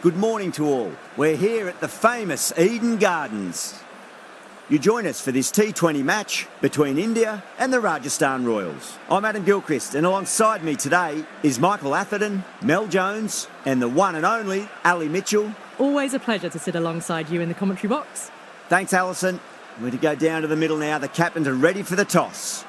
Good morning to all. We're here at the famous Eden Gardens. You join us for this T20 match between India and the Rajasthan Royals. I'm Adam Gilchrist, and alongside me today is Michael Atherton, Mel Jones, and the one and only Ali Mitchell. Always a pleasure to sit alongside you in the commentary box. Thanks, Alison. We're to go down to the middle now. The captains are ready for the toss.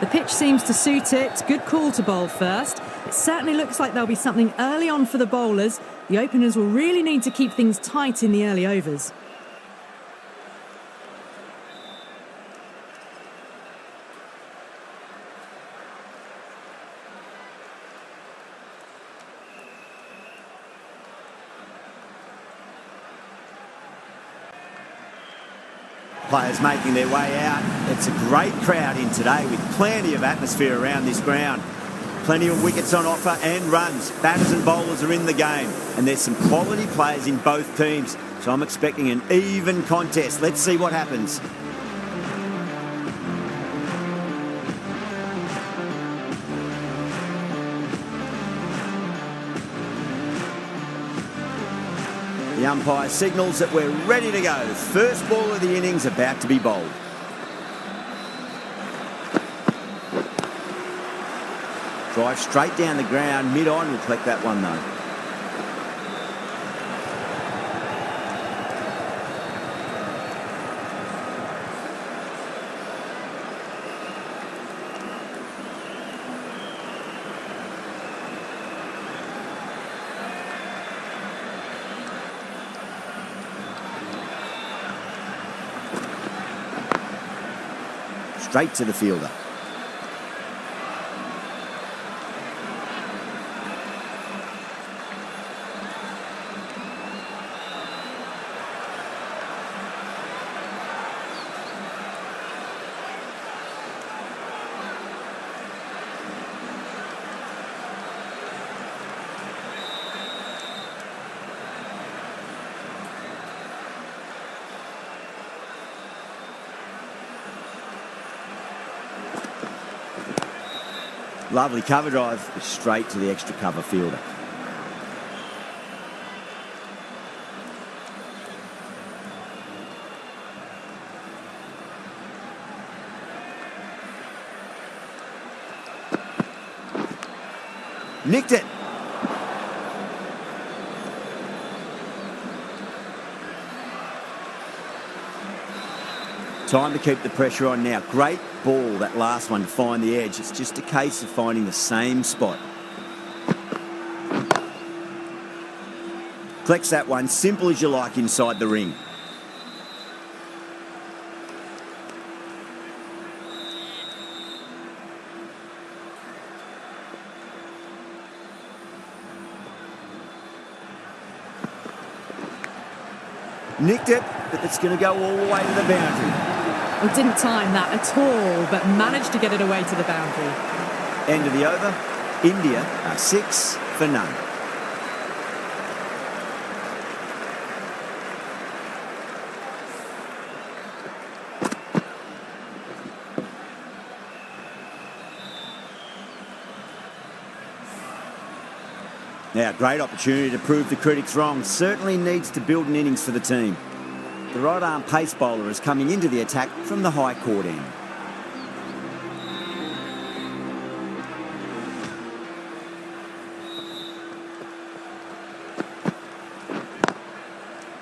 The pitch seems to suit it. Good call to bowl first. It certainly looks like there'll be something early on for the bowlers. The openers will really need to keep things tight in the early overs. Players making their way out. It's a great crowd in today with plenty of atmosphere around this ground. Plenty of wickets on offer and runs. Batters and bowlers are in the game. And there's some quality players in both teams. So I'm expecting an even contest. Let's see what happens. The umpire signals that we're ready to go. First ball of the innings about to be bowled. Drive straight down the ground, mid-on, will collect that one though. Straight to the fielder. Lovely cover drive, straight to the extra cover fielder. Nicked it. Time to keep the pressure on now. Great ball, that last one, to find the edge. It's just a case of finding the same spot. Collects that one, simple as you like, inside the ring. Nicked it, but it's going to go all the way to the boundary. Well, didn't time that at all, but managed to get it away to the boundary. End of the over. India are 6 for none. Now, great opportunity to prove the critics wrong. Certainly needs to build an innings for the team. The right-arm pace bowler is coming into the attack from the high court end.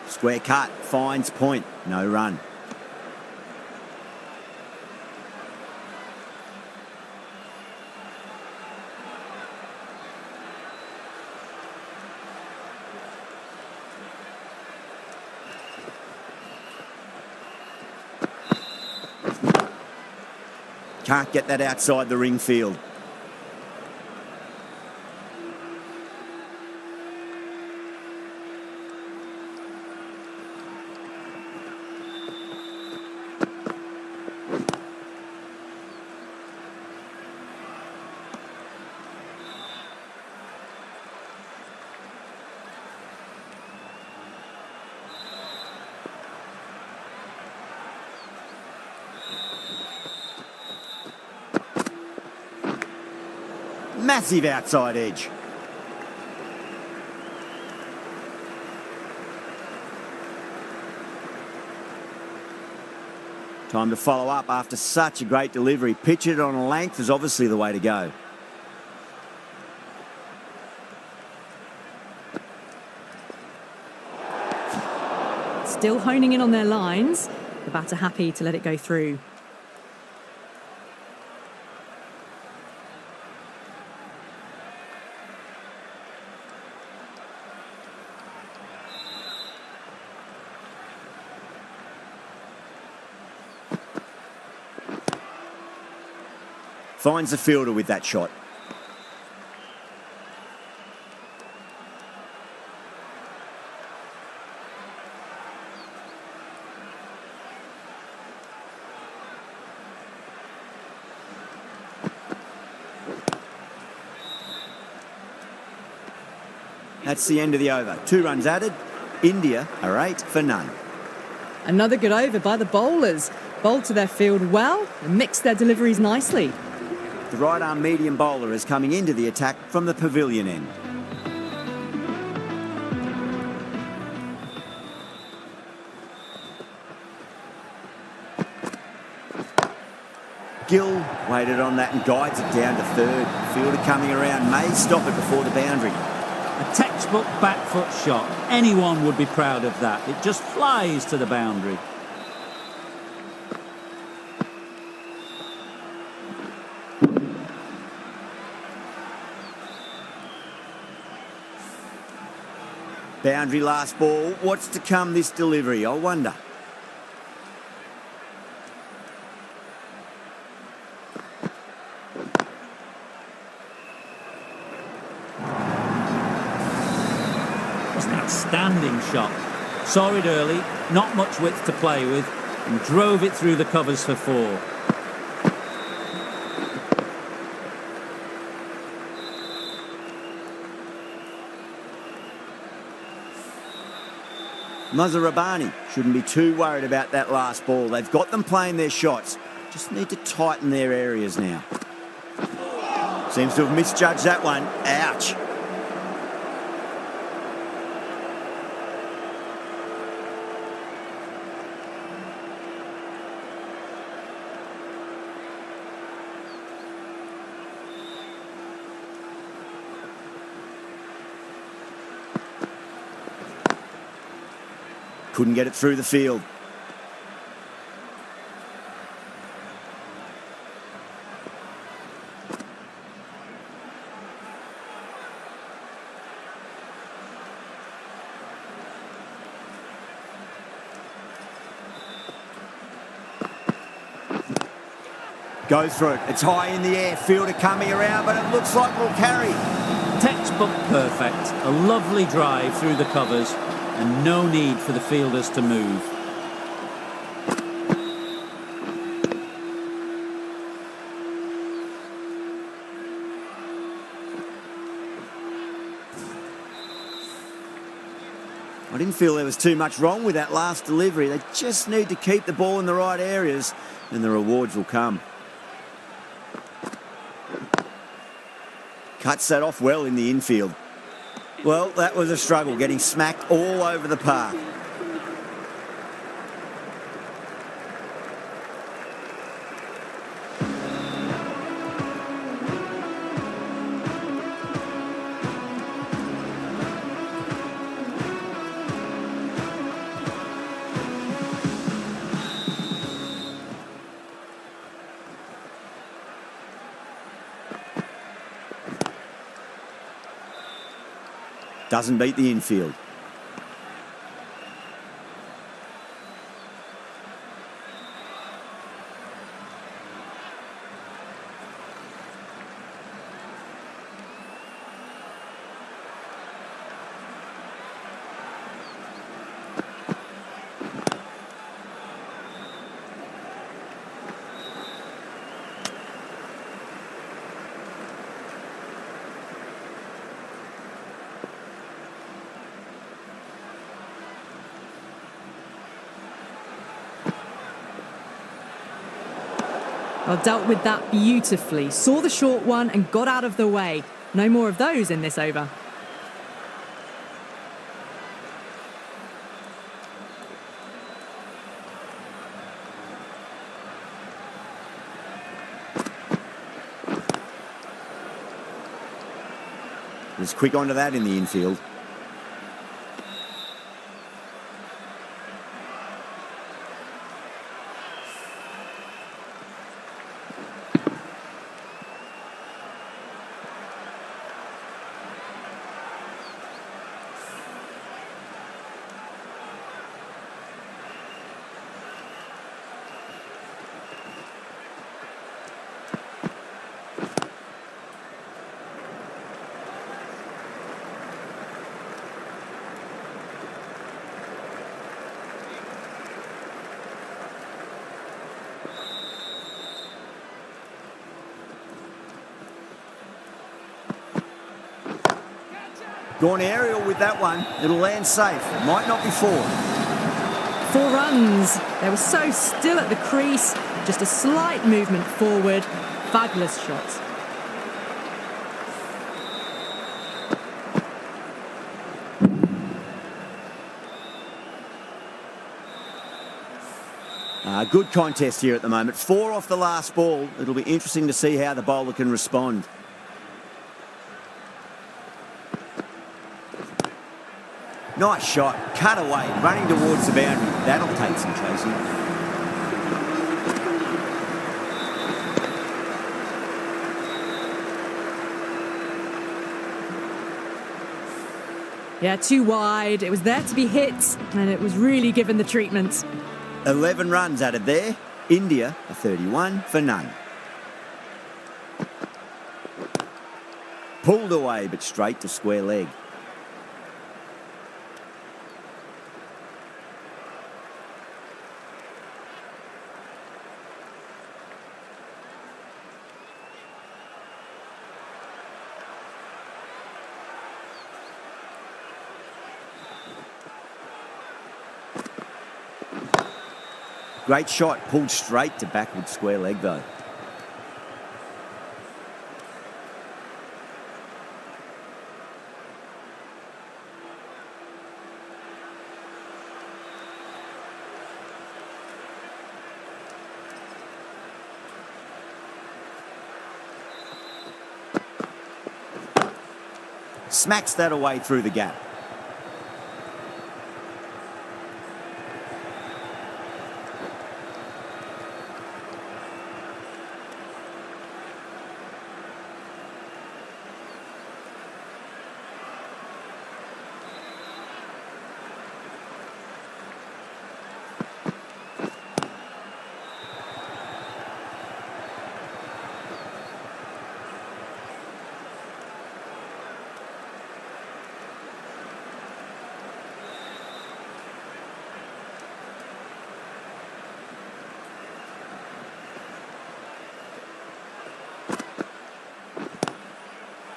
Square cut, finds point, no run. Can't get that outside the ring field. Massive outside edge. Time to follow up after such a great delivery. Pitch it on a length is obviously the way to go. Still honing in on their lines. The batter happy to let it go through. Finds the fielder with that shot. That's the end of the over. 2 runs added. India are 8 for none. Another good over by the bowlers. Bowled to their field well and mixed their deliveries nicely. The right-arm medium bowler is coming into the attack from the pavilion end. Gill waited on that and guides it down to third. Fielder coming around may stop it before the boundary. A textbook back foot shot. Anyone would be proud of that. It just flies to the boundary. Boundary last ball. What's to come this delivery, I wonder. It's an outstanding shot. Saw it early, not much width to play with, and drove it through the covers for 4. Muzarabani shouldn't be too worried about that last ball. They've got them playing their shots. Just need to tighten their areas now. Seems to have misjudged that one. Ouch. Couldn't get it through the field. Goes through it. It's high in the air. Fielder coming around, but it looks like we'll carry. Textbook perfect. A lovely drive through the covers and no need for the fielders to move. I didn't feel there was too much wrong with that last delivery. They just need to keep the ball in the right areas and the rewards will come. Cuts that off well in the infield. Well, that was a struggle, getting smacked all over the park. Doesn't beat the infield. Well, dealt with that beautifully. Saw the short one and got out of the way. No more of those in this over. Was quick onto that in the infield. Gone aerial with that one. It'll land safe. Might not be 4. 4 runs. They were so still at the crease. Just a slight movement forward. Fabulous shot. Good contest here at the moment. 4 off the last ball. It'll be interesting to see how the bowler can respond. Nice shot, cut away, running towards the boundary. That'll take some chasing. Yeah, too wide. It was there to be hit, and it was really given the treatment. 11 runs added there. India are 31 for none. Pulled away, but straight to square leg. Great shot, pulled straight to backward square leg though. Smacks that away through the gap.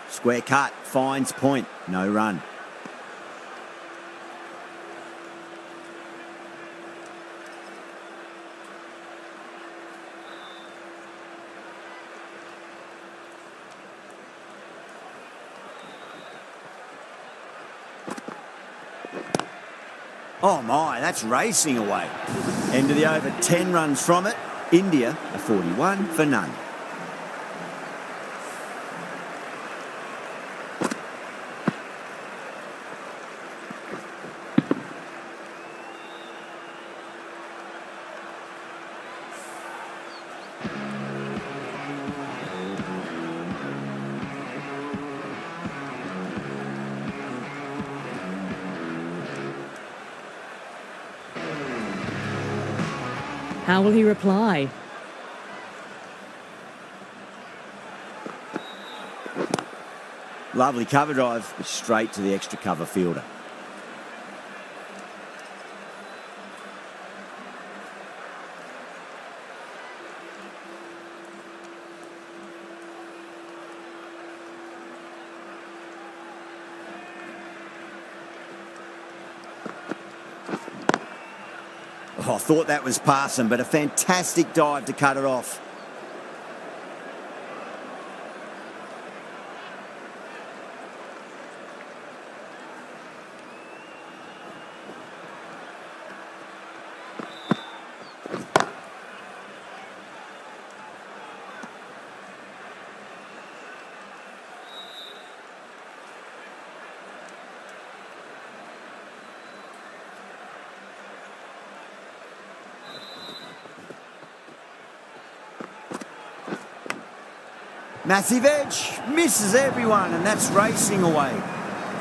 Square cut, finds point, no run. Oh my, that's racing away. End of the over, 10 runs from it. India are 41 for none. How will he reply? Lovely cover drive, straight to the extra cover fielder. Oh, I thought that was passing, but a fantastic dive to cut it off. Massive edge, misses everyone, and that's racing away.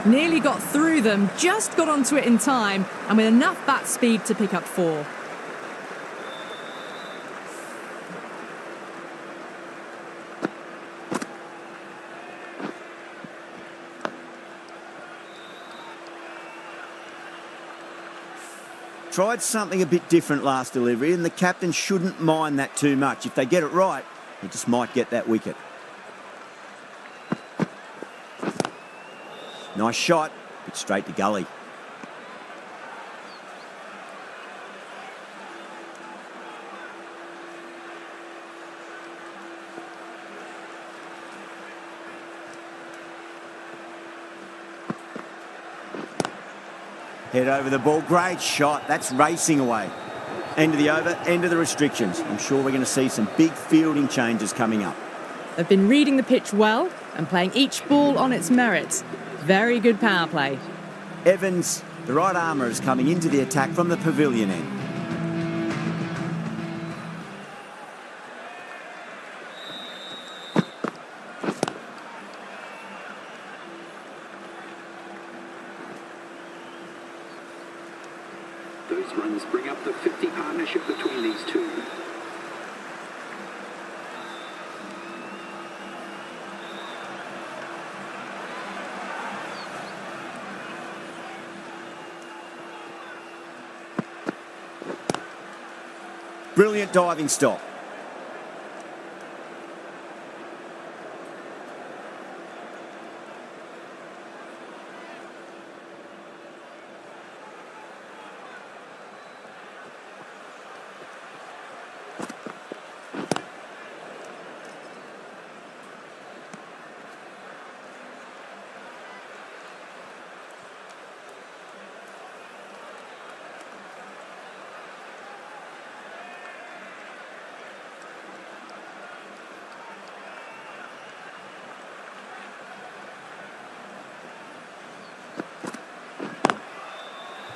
Nearly got through them, just got onto it in time, and with enough bat speed to pick up 4. Tried something a bit different last delivery, and the captain shouldn't mind that too much. If they get it right, they just might get that wicket. Nice shot, but straight to gully. Head over the ball, great shot, that's racing away. End of the over, end of the restrictions. I'm sure we're going to see some big fielding changes coming up. They've been reading the pitch well and playing each ball on its merits. Very good power play. Evans, the right armour, is coming into the attack from the pavilion end. Those runs bring up the 50 partnership between these two. Brilliant diving stop.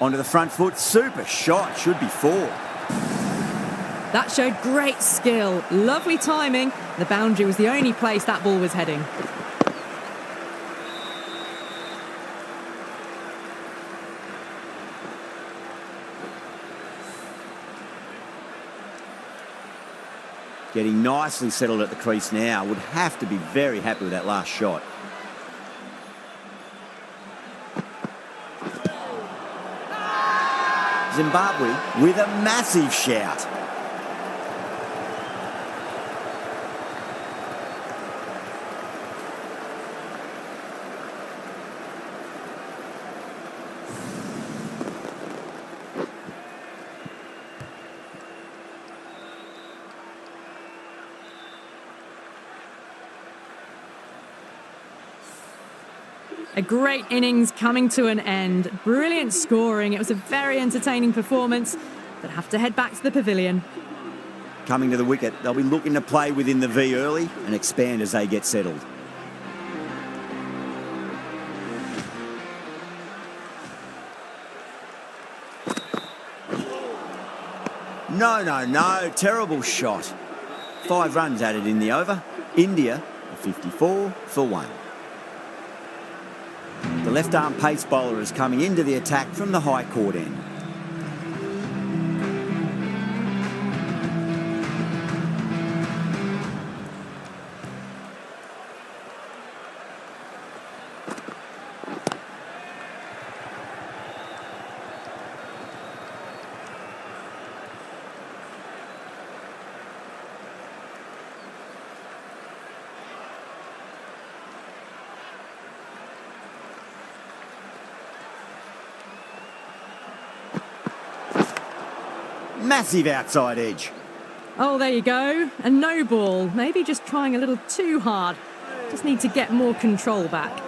Onto the front foot, super shot, should be 4. That showed great skill, lovely timing. The boundary was the only place that ball was heading. Getting nicely settled at the crease now. Would have to be very happy with that last shot. Zimbabwe with a massive shout. A great innings coming to an end. Brilliant scoring. It was a very entertaining performance, but have to head back to the pavilion. Coming to the wicket, they'll be looking to play within the V early and expand as they get settled. No, terrible shot. 5 runs added in the over. India, 54 for 1. The left-arm pace bowler is coming into the attack from the high court end. Massive outside edge. Oh, there you go. A no ball. Maybe just trying a little too hard. Just need to get more control back.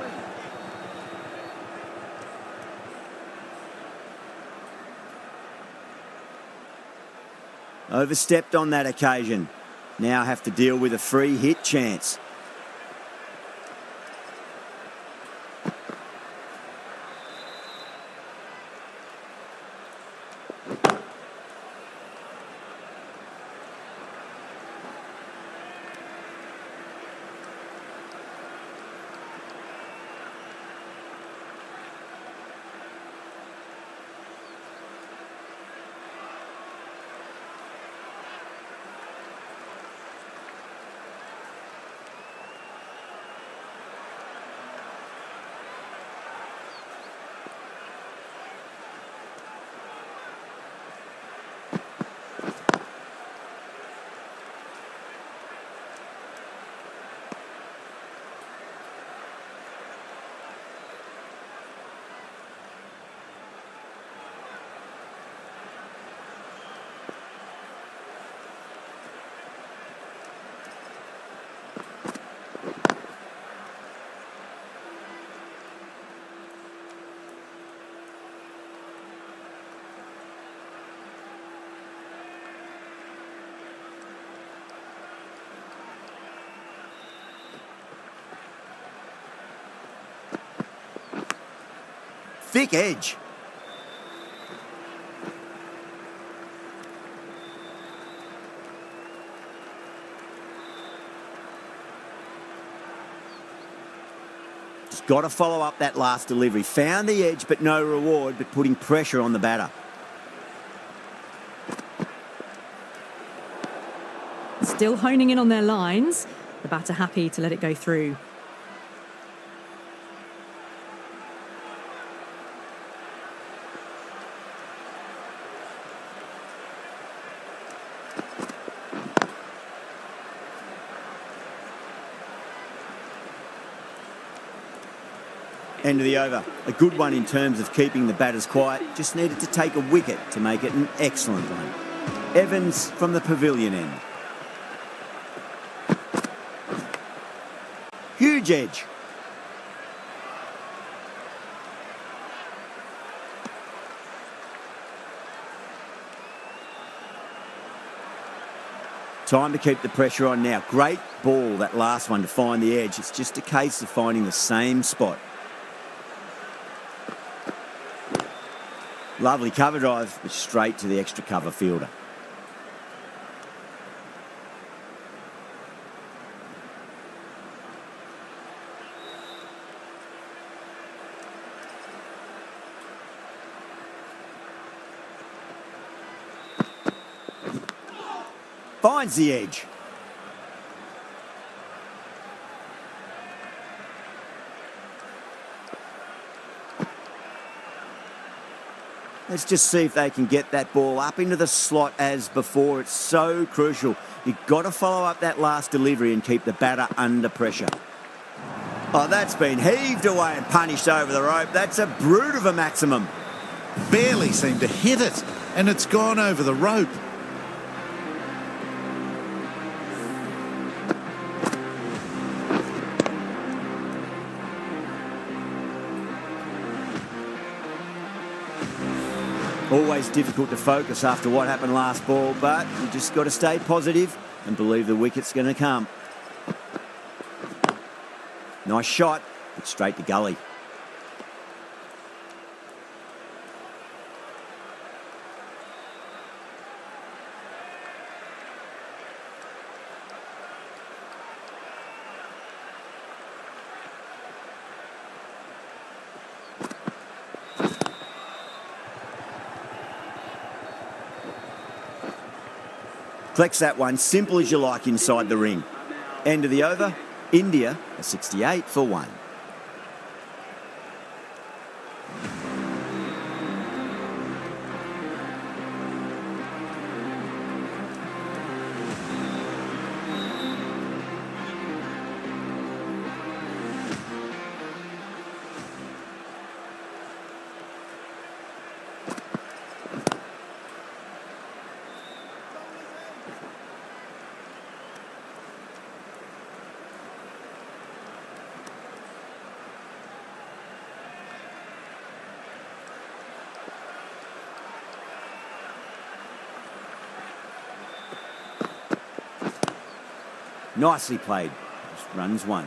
Overstepped on that occasion. Now have to deal with a free hit chance. thick edge. Just got to follow up that last delivery. Found the edge, but no reward, but putting pressure on the batter. Still honing in on their lines. The batter happy to let it go through. End of the over. A good one in terms of keeping the batters quiet. Just needed to take a wicket to make it an excellent one. Evans from the pavilion end. Huge edge. Time to keep the pressure on now. Great ball, that last one, to find the edge. It's just a case of finding the same spot. Lovely cover drive, but straight to the extra cover fielder. Finds the edge. Let's just see if they can get that ball up into the slot as before. It's so crucial. You've got to follow up that last delivery and keep the batter under pressure. Oh, that's been heaved away and punished over the rope. That's a brute of a maximum. Barely seemed to hit it, and it's gone over the rope. Always difficult to focus after what happened last ball, but you just got to stay positive and believe the wicket's going to come. Nice shot, but straight to gully. Flex that one, simple as you like inside the ring. End of the over, India, a 68 for 1. Nicely played. Just runs 1.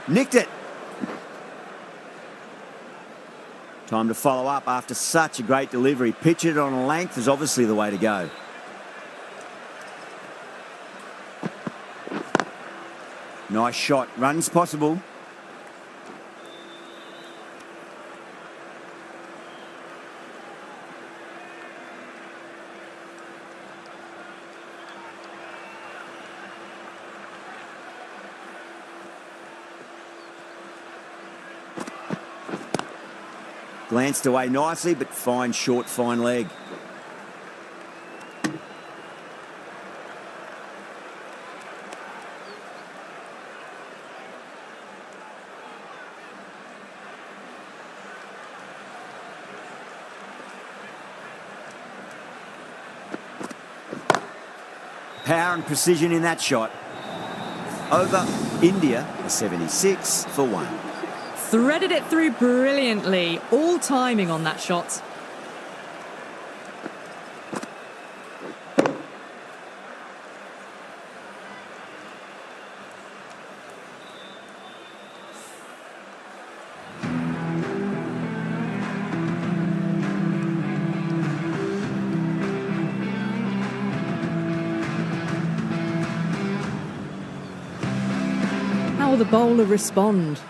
Nicked it. Time to follow up after such a great delivery. Pitch it on a length is obviously the way to go. Nice shot. Runs possible. Glanced away nicely, but fine short, fine leg. Power and precision in that shot. Over. India, a 76 for 1. Threaded it through brilliantly. All timing on that shot. How will the bowler respond?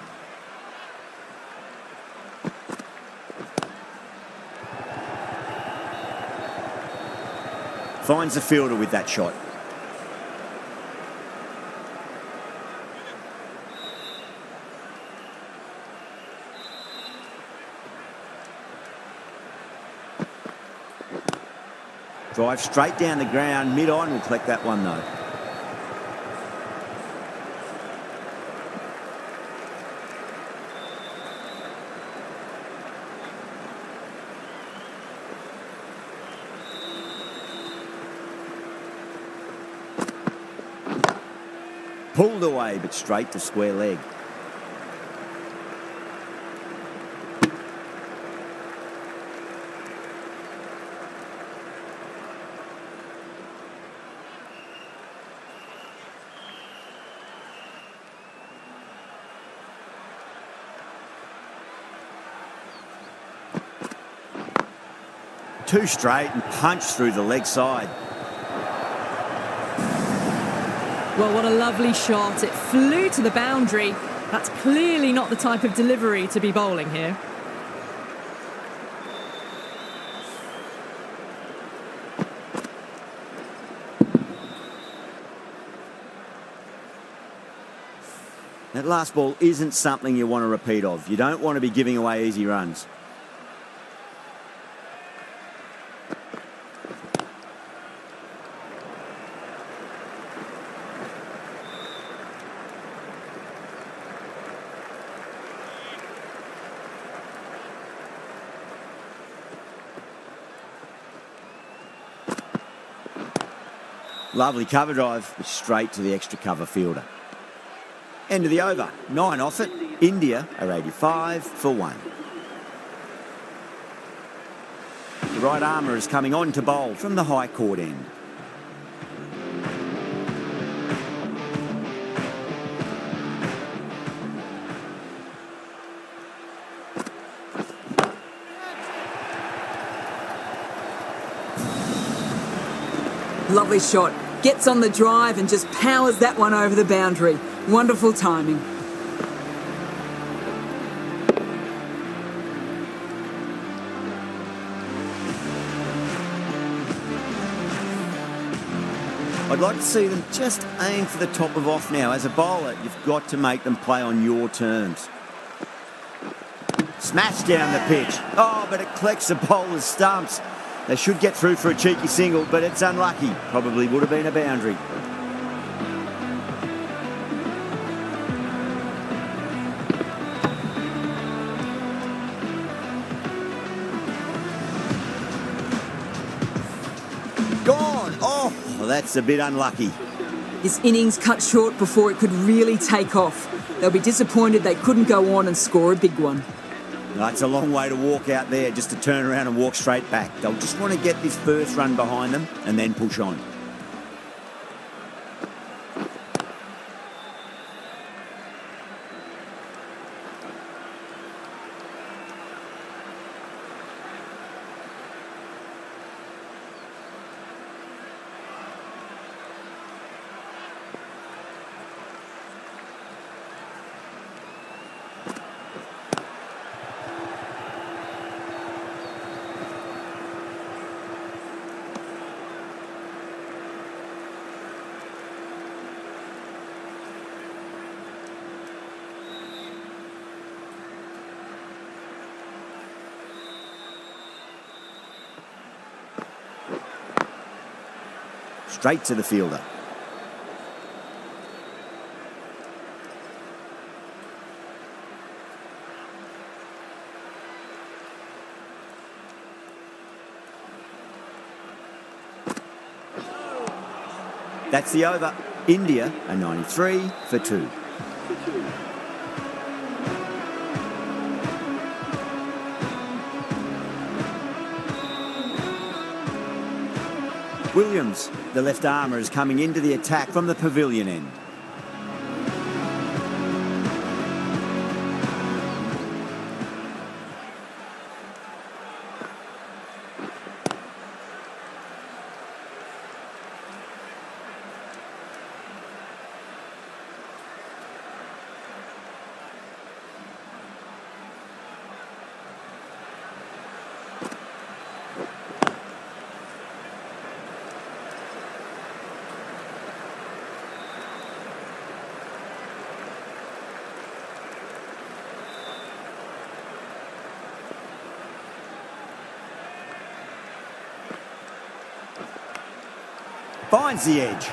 Finds the fielder with that shot. Drive straight down the ground. Mid-on will collect that one though. Pulled away, but straight to square leg. Two straight and punched through the leg side. Well, what a lovely shot. It flew to the boundary. That's clearly not the type of delivery to be bowling here. That last ball isn't something you want to repeat of. You don't want to be giving away easy runs. Lovely cover drive, straight to the extra cover fielder. End of the over. 9 off it. India are 85 for 1. The right armour is coming on to bowl from the high court end. Lovely shot. Gets on the drive and just powers that one over the boundary. Wonderful timing. I'd like to see them just aim for the top of off now. As a bowler, you've got to make them play on your terms. Smash down the pitch. Oh, but it collects the bowler's stumps. They should get through for a cheeky single, but it's unlucky. Probably would have been a boundary. Gone! Oh, well, that's a bit unlucky. His innings cut short before it could really take off. They'll be disappointed they couldn't go on and score a big one. It's a long way to walk out there just to turn around and walk straight back. They'll just want to get this first run behind them and then push on. Straight to the fielder. That's the over. India a 93 for 2. Williams, the left armour, is coming into the attack from the pavilion end. Finds the edge.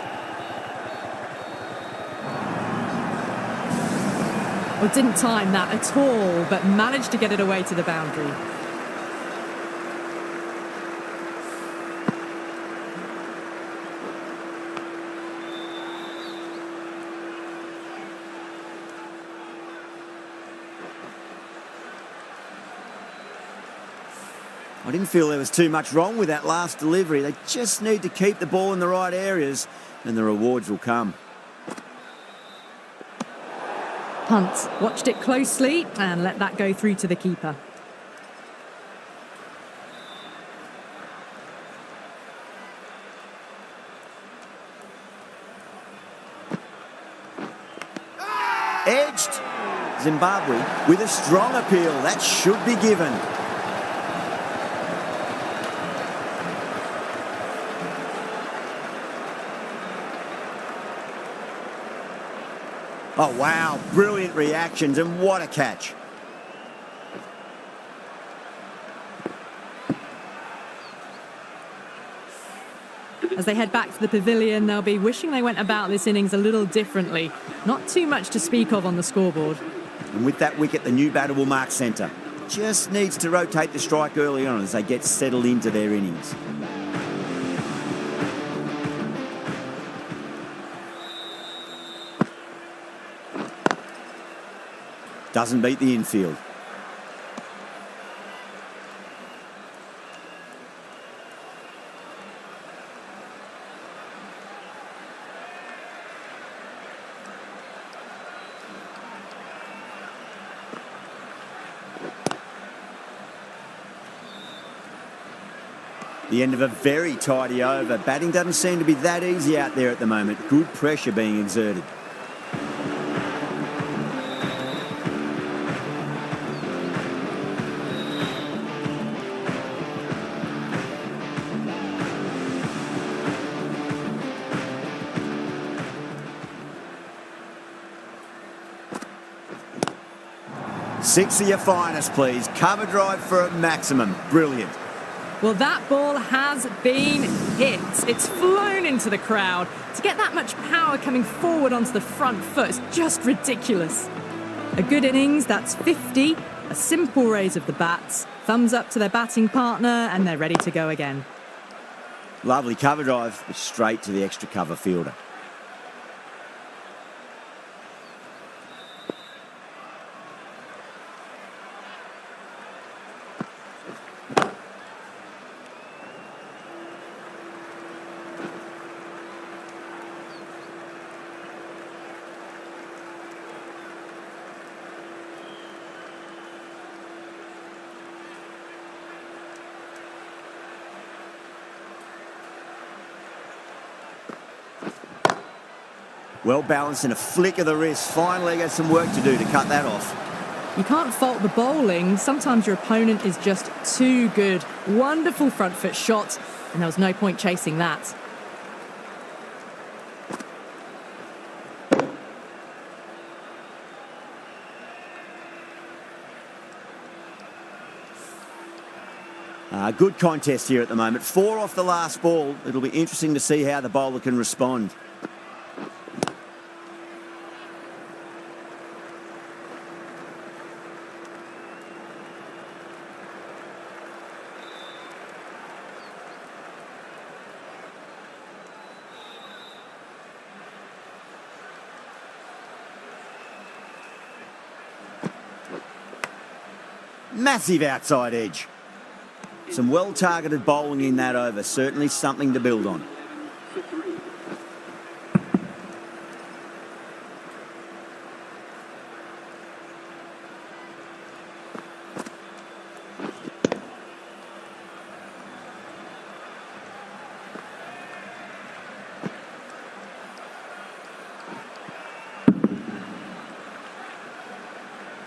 Well, didn't time that at all, but managed to get it away to the boundary. I didn't feel there was too much wrong with that last delivery. They just need to keep the ball in the right areas and the rewards will come. Hunt watched it closely and let that go through to the keeper. Edged. Zimbabwe with a strong appeal. That should be given. Oh, wow. Brilliant reactions and what a catch. As they head back to the pavilion, they'll be wishing they went about this innings a little differently. Not too much to speak of on the scoreboard. And with that wicket, the new batter will mark centre. Just needs to rotate the strike early on as they get settled into their innings. Doesn't beat the infield. The end of a very tidy over. Batting doesn't seem to be that easy out there at the moment. Good pressure being exerted. Six of your finest, please. Cover drive for a maximum. Brilliant. Well, that ball has been hit. It's flown into the crowd. To get that much power coming forward onto the front foot is just ridiculous. A good innings, that's 50. A simple raise of the bats. Thumbs up to their batting partner, and they're ready to go again. Lovely cover drive, but straight to the extra cover fielder. Well balanced and a flick of the wrist. Finally got some work to do to cut that off. You can't fault the bowling. Sometimes your opponent is just too good. Wonderful front foot shot, and there was no point chasing that. Good contest here at the moment. 4 off the last ball. It'll be interesting to see how the bowler can respond. Massive outside edge. Some well-targeted bowling in that over. Certainly something to build on. For 3.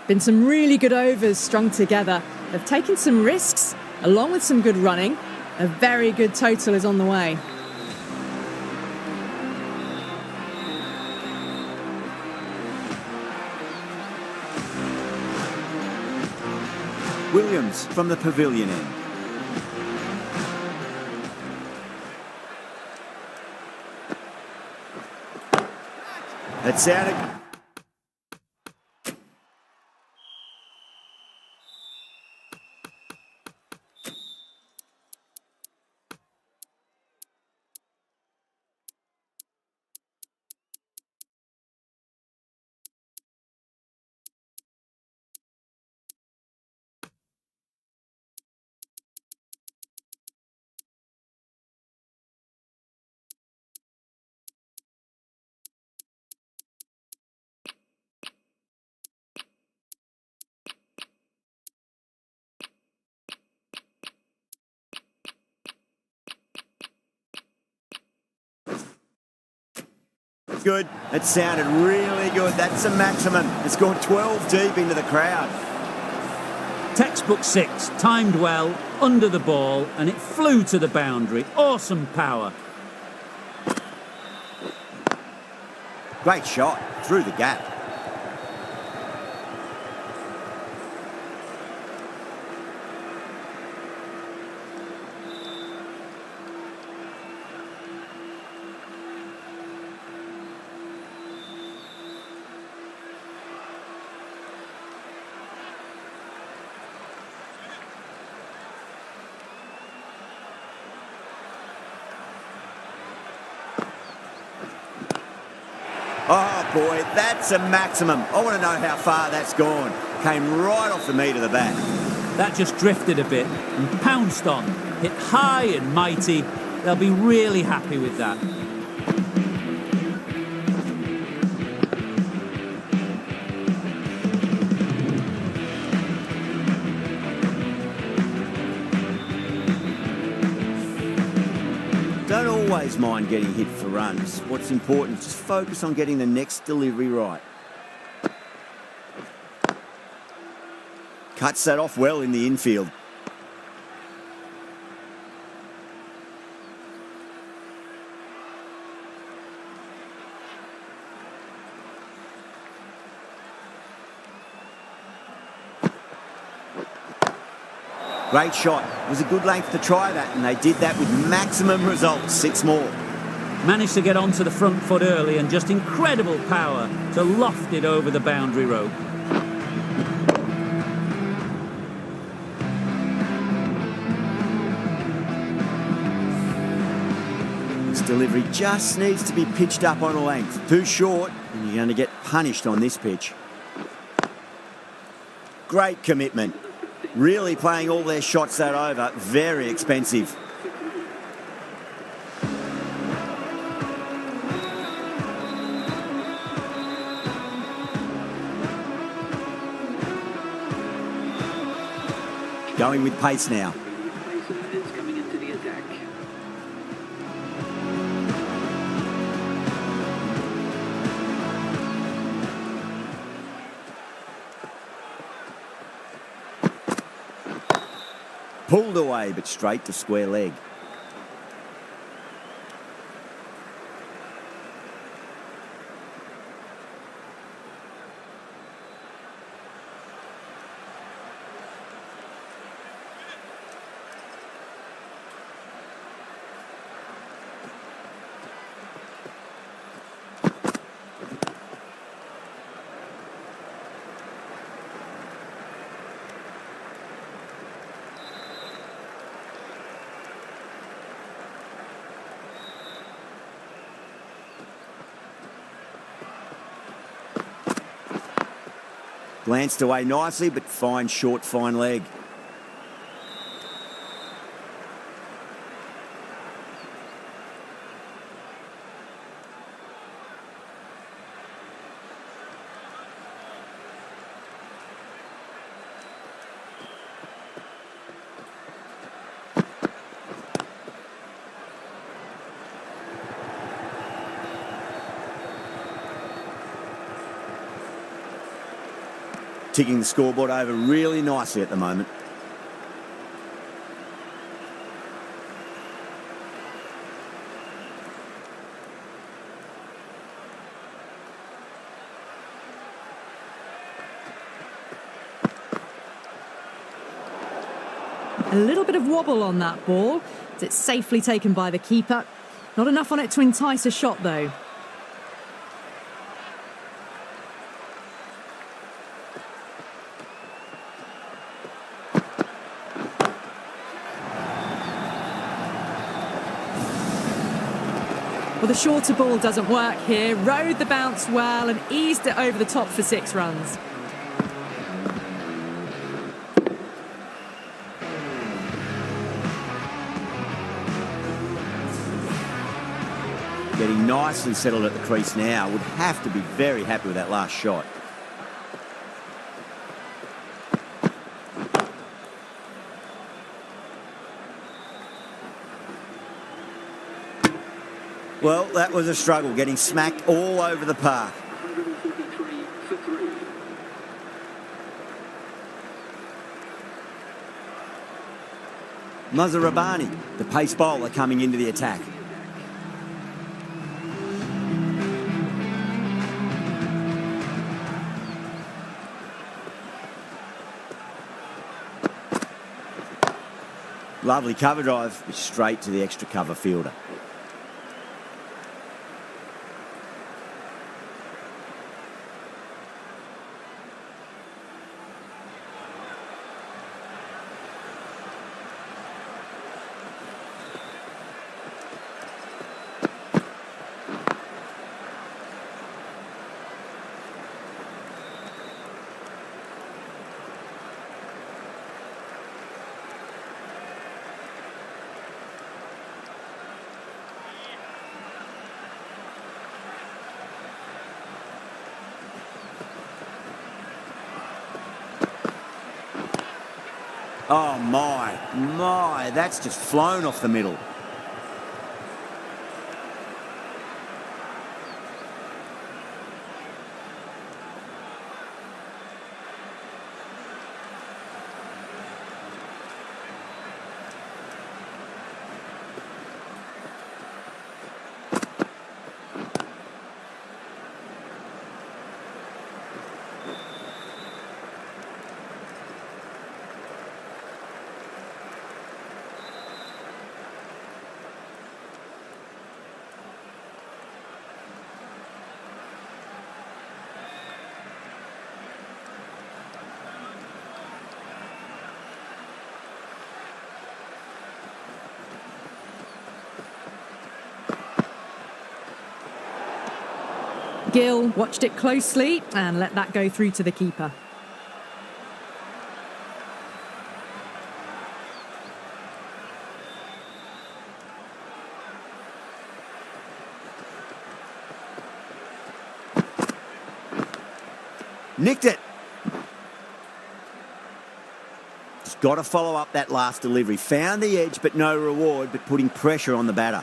Been some really good overs strung together. They've taken some risks, along with some good running. A very good total is on the way. Williams from the pavilion end. It sounded... Good. It sounded really good. That's a maximum. It's gone 12 deep into the crowd. Textbook 6, timed well, under the ball, and it flew to the boundary. Awesome power. Great shot. Through the gap. Oh boy, that's a maximum. I want to know how far that's gone. Came right off the meat of the bat. That just drifted a bit and pounced on. Hit high and mighty. They'll be really happy with that. Don't always mind getting hit for runs. What's important is just focus on getting the next delivery right. Cuts that off well in the infield. Great shot. It was a good length to try that, and they did that with maximum results. 6 more. Managed to get onto the front foot early and just incredible power to loft it over the boundary rope. This delivery just needs to be pitched up on a length. Too short, and you're going to get punished on this pitch. Great commitment. Really playing all their shots that over. Very expensive. Going with pace now. It's coming into the attack. Pulled away, but straight to square leg. Glanced away nicely, but fine short, fine leg. Ticking the scoreboard over really nicely at the moment. A little bit of wobble on that ball. It's safely taken by the keeper. Not enough on it to entice a shot, though. Well, the shorter ball doesn't work here. Rode the bounce well and eased it over the top for 6 runs. Getting nicely settled at the crease now. Would have to be very happy with that last shot. Well, that was a struggle, getting smacked all over the park. 143 for 3. Mazarabani, the pace bowler, coming into the attack. Lovely cover drive, straight to the extra cover fielder. Oh my, that's just flown off the middle. Gill watched it closely and let that go through to the keeper. Nicked it. Just got to follow up that last delivery. Found the edge, but no reward, but putting pressure on the batter.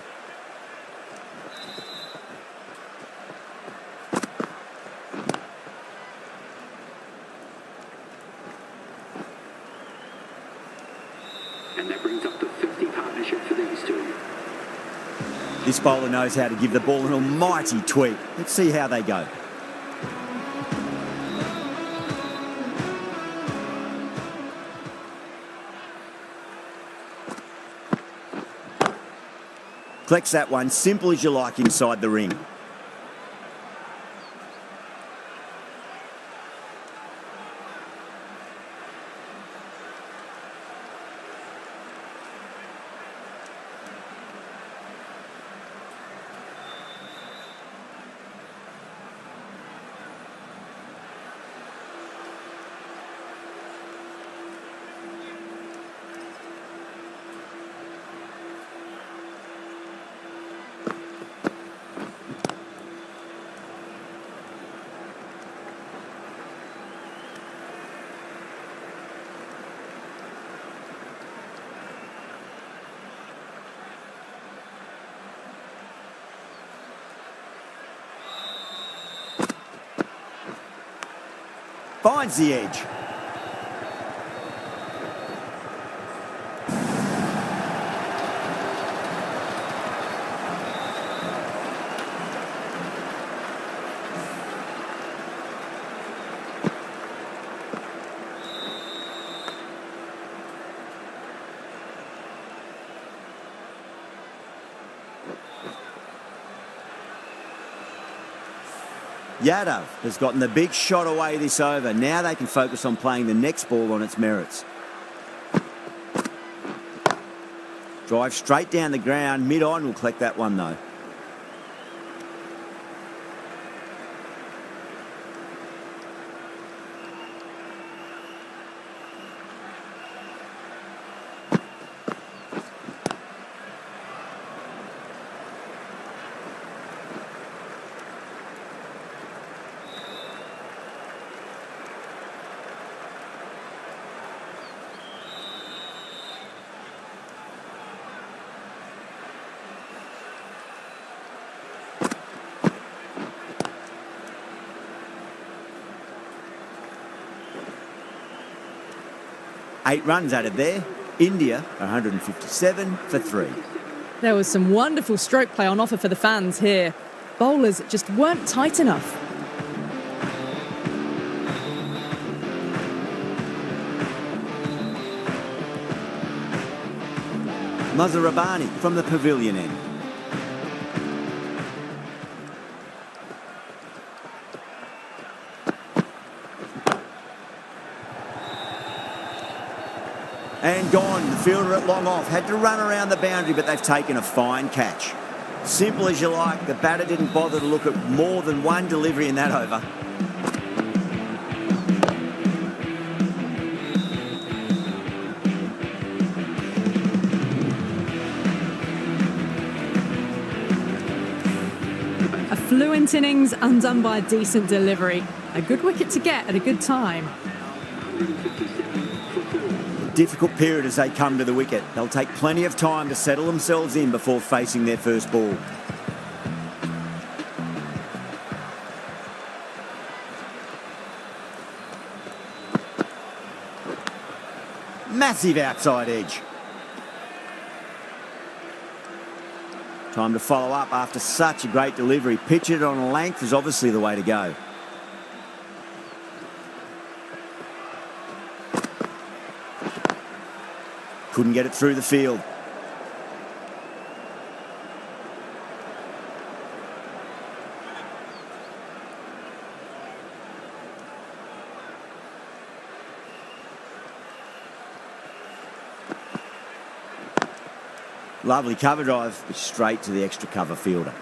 And that brings up the 50 partnership for these two. This bowler knows how to give the ball an almighty tweak. Let's see how they go. Collects that one, simple as you like, inside the ring. finds the edge. Yadav has gotten the big shot away this over. Now they can focus on playing the next ball on its merits. Drive straight down the ground. Mid-on will collect that one though. Eight runs added there. India, 157 for 3. There was some wonderful stroke play on offer for the fans here. Bowlers just weren't tight enough. Mazharabani from the pavilion end. And gone. The fielder at long off had to run around the boundary, but they've taken a fine catch. Simple as you like. The batter didn't bother to look at more than one delivery in that over. A fluent innings undone by a decent delivery. A good wicket to get at a good time. Difficult period as they come to the wicket. They'll take plenty of time to settle themselves in before facing their first ball. Massive outside edge. Time to follow up after such a great delivery. Pitch it on a length is obviously the way to go. Couldn't get it through the field. Lovely cover drive, straight to the extra cover fielder.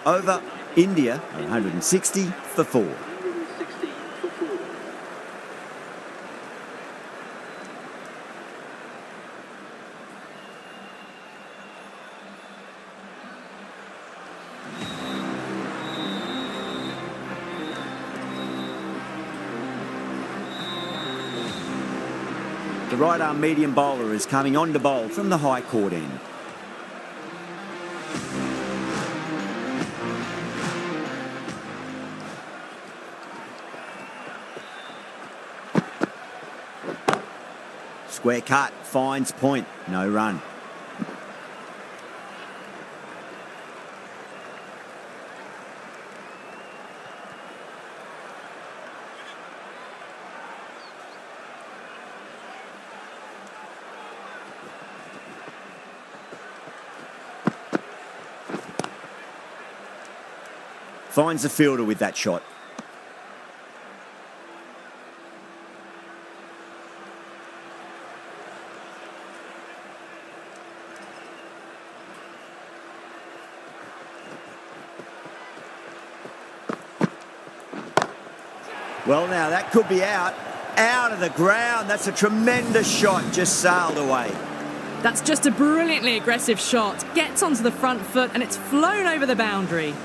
Over, India, 160 for 4. 160 for 4. The right-arm medium bowler is coming on to bowl from the high court end. Square cut, finds point, no run. Finds the fielder with that shot. Well, now, that could be out. Out of the ground. That's a tremendous shot. Just sailed away. That's just a brilliantly aggressive shot. Gets onto the front foot and it's flown over the boundary.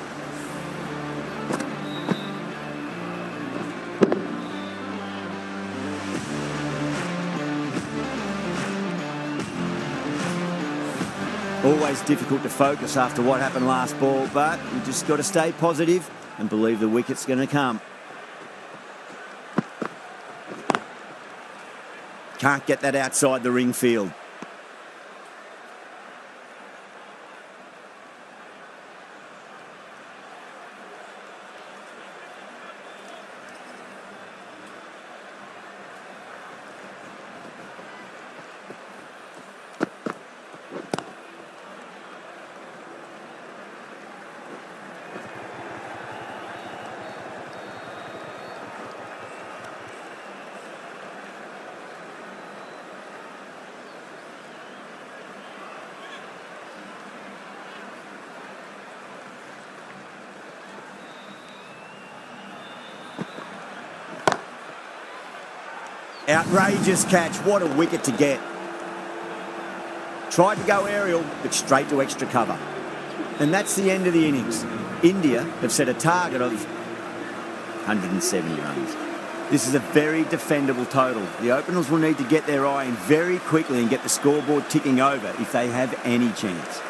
Always difficult to focus after what happened last ball, but you just got to stay positive and believe the wicket's going to come. Can't get that outside the ring field. Outrageous catch. What a wicket to get. Tried to go aerial, but straight to extra cover. And that's the end of the innings. India have set a target of 170 runs. This is a very defendable total. The openers will need to get their eye in very quickly and get the scoreboard ticking over if they have any chance.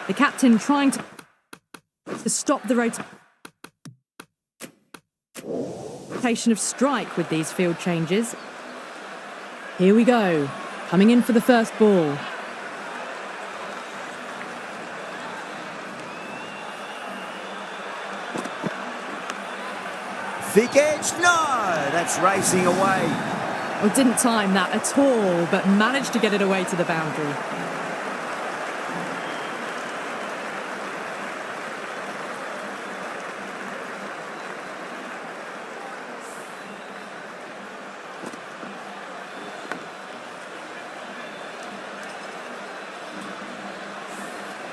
The captain trying to stop the rotation of strike with these field changes. Here we go, coming in for the first ball. Thick edge, no, that's racing away. Oh, didn't time that at all, but managed to get it away to the boundary.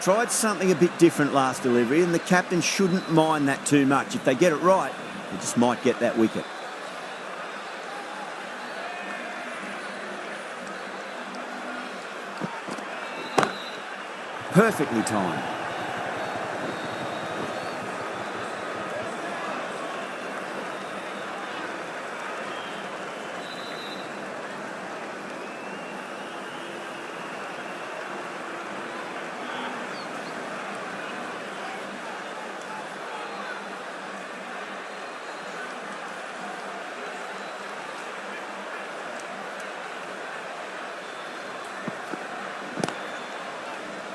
Tried something a bit different last delivery, and the captain shouldn't mind that too much. If they get it right, they just might get that wicket. Perfectly timed.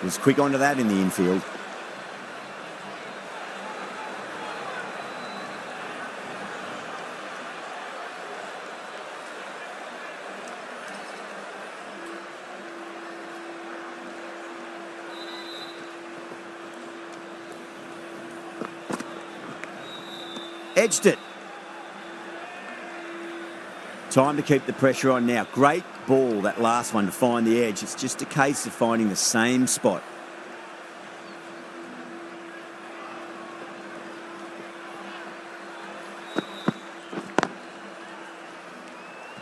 Was quick onto that in the infield. Edged it. Time to keep the pressure on now. Great ball, that last one, to find the edge. It's just a case of finding the same spot.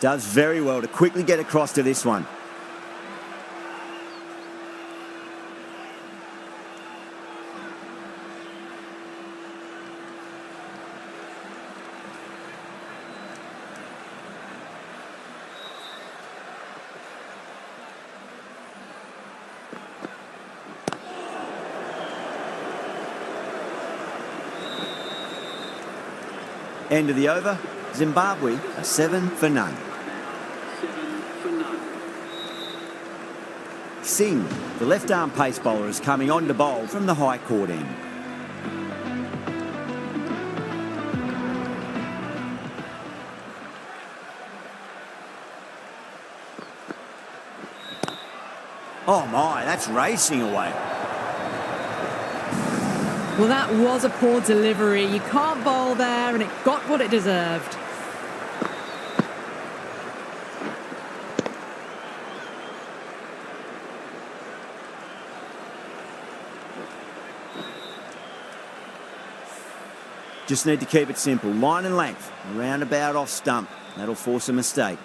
Does very well to quickly get across to this one. End of the over. Zimbabwe are 7 for none. 7 for none. Singh, the left-arm pace bowler, is coming on to bowl from the high court end. Oh my, that's racing away. Well, that was a poor delivery. You can't bowl there, and it got what it deserved. Just need to keep it simple. Line and length, around about off stump. That'll force a mistake.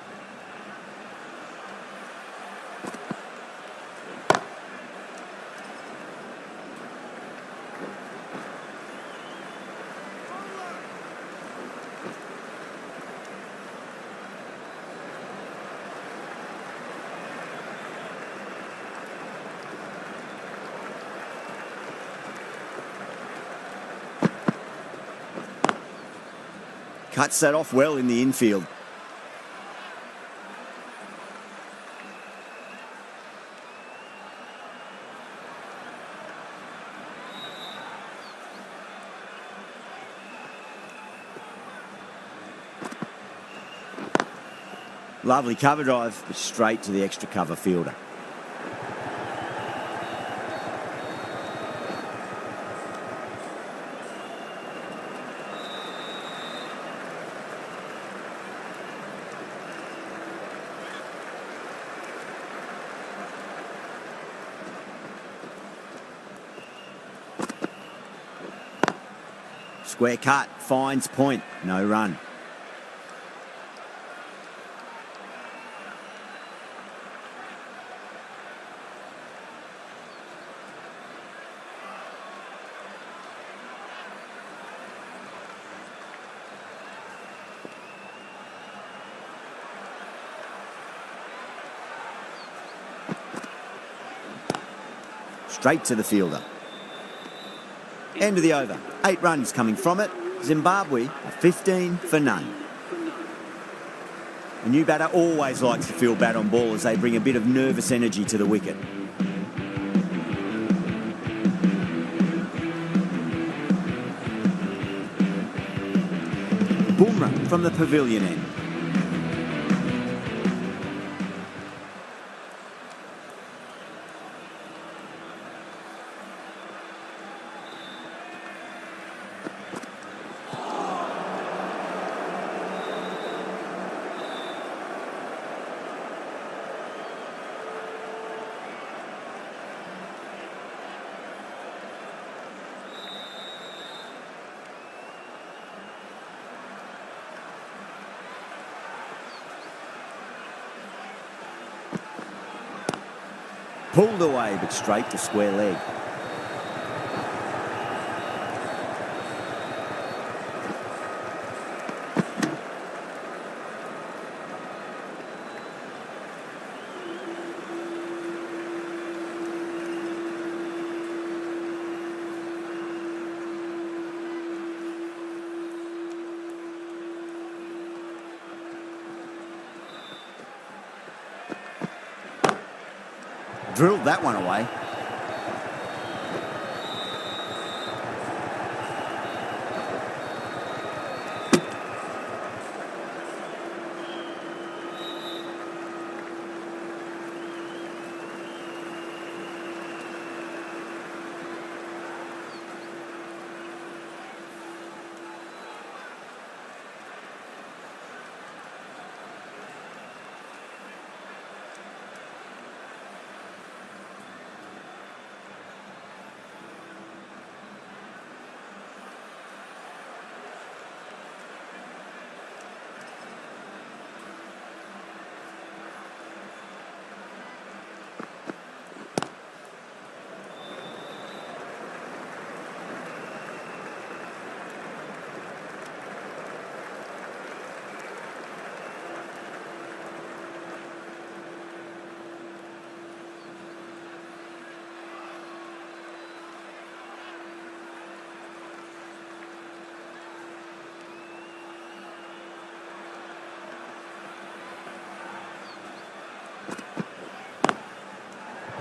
Cuts that off well in the infield. Lovely cover drive, but straight to the extra cover fielder. Square cut, finds point, no run. Straight to the fielder. End of the over. 8 runs coming from it. Zimbabwe are 15 for none. A new batter always likes to feel bat on ball as they bring a bit of nervous energy to the wicket. Boomerang from the pavilion end. Pulled away, but straight to square leg. Drilled that one away.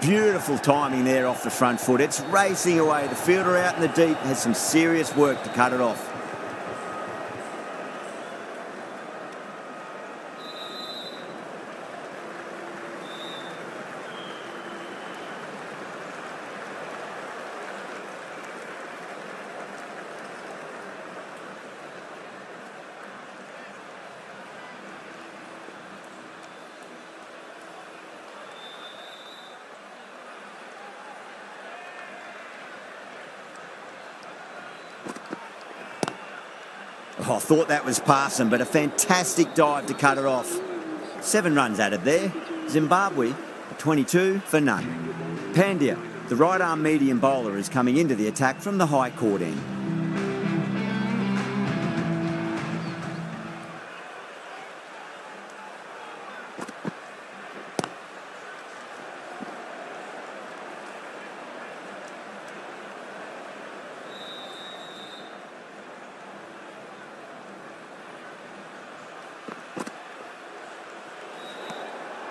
Beautiful timing there off the front foot. It's racing away. The fielder out in the deep has some serious work to cut it off. Oh, I thought that was passing, but a fantastic dive to cut it off. 7 runs added there. Zimbabwe, 22 for none. Pandya, the right-arm medium bowler, is coming into the attack from the high court end.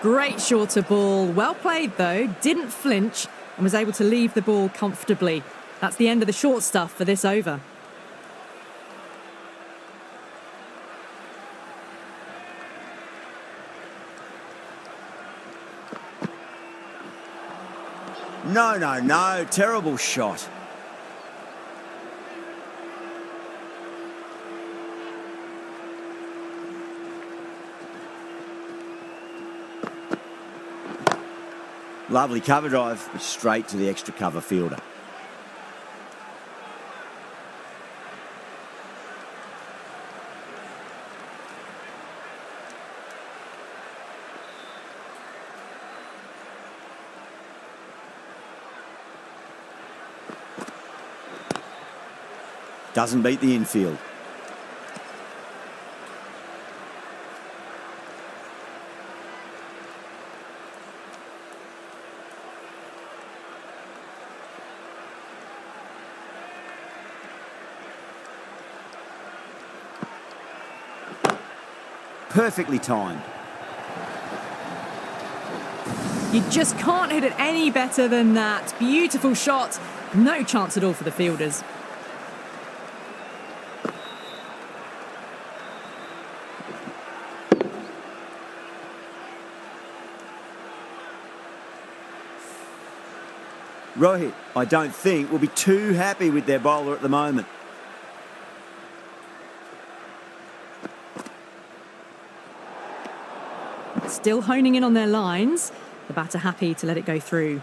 Great shorter ball. Well played, though. Didn't flinch and was able to leave the ball comfortably. That's the end of the short stuff for this over. No. Terrible shot. Lovely cover drive, straight to the extra cover fielder. Doesn't beat the infield. Perfectly timed. You just can't hit it any better than that. Beautiful shot. No chance at all for the fielders. Rohit, I don't think, will be too happy with their bowler at the moment. Still honing in on their lines. The batter happy to let it go through.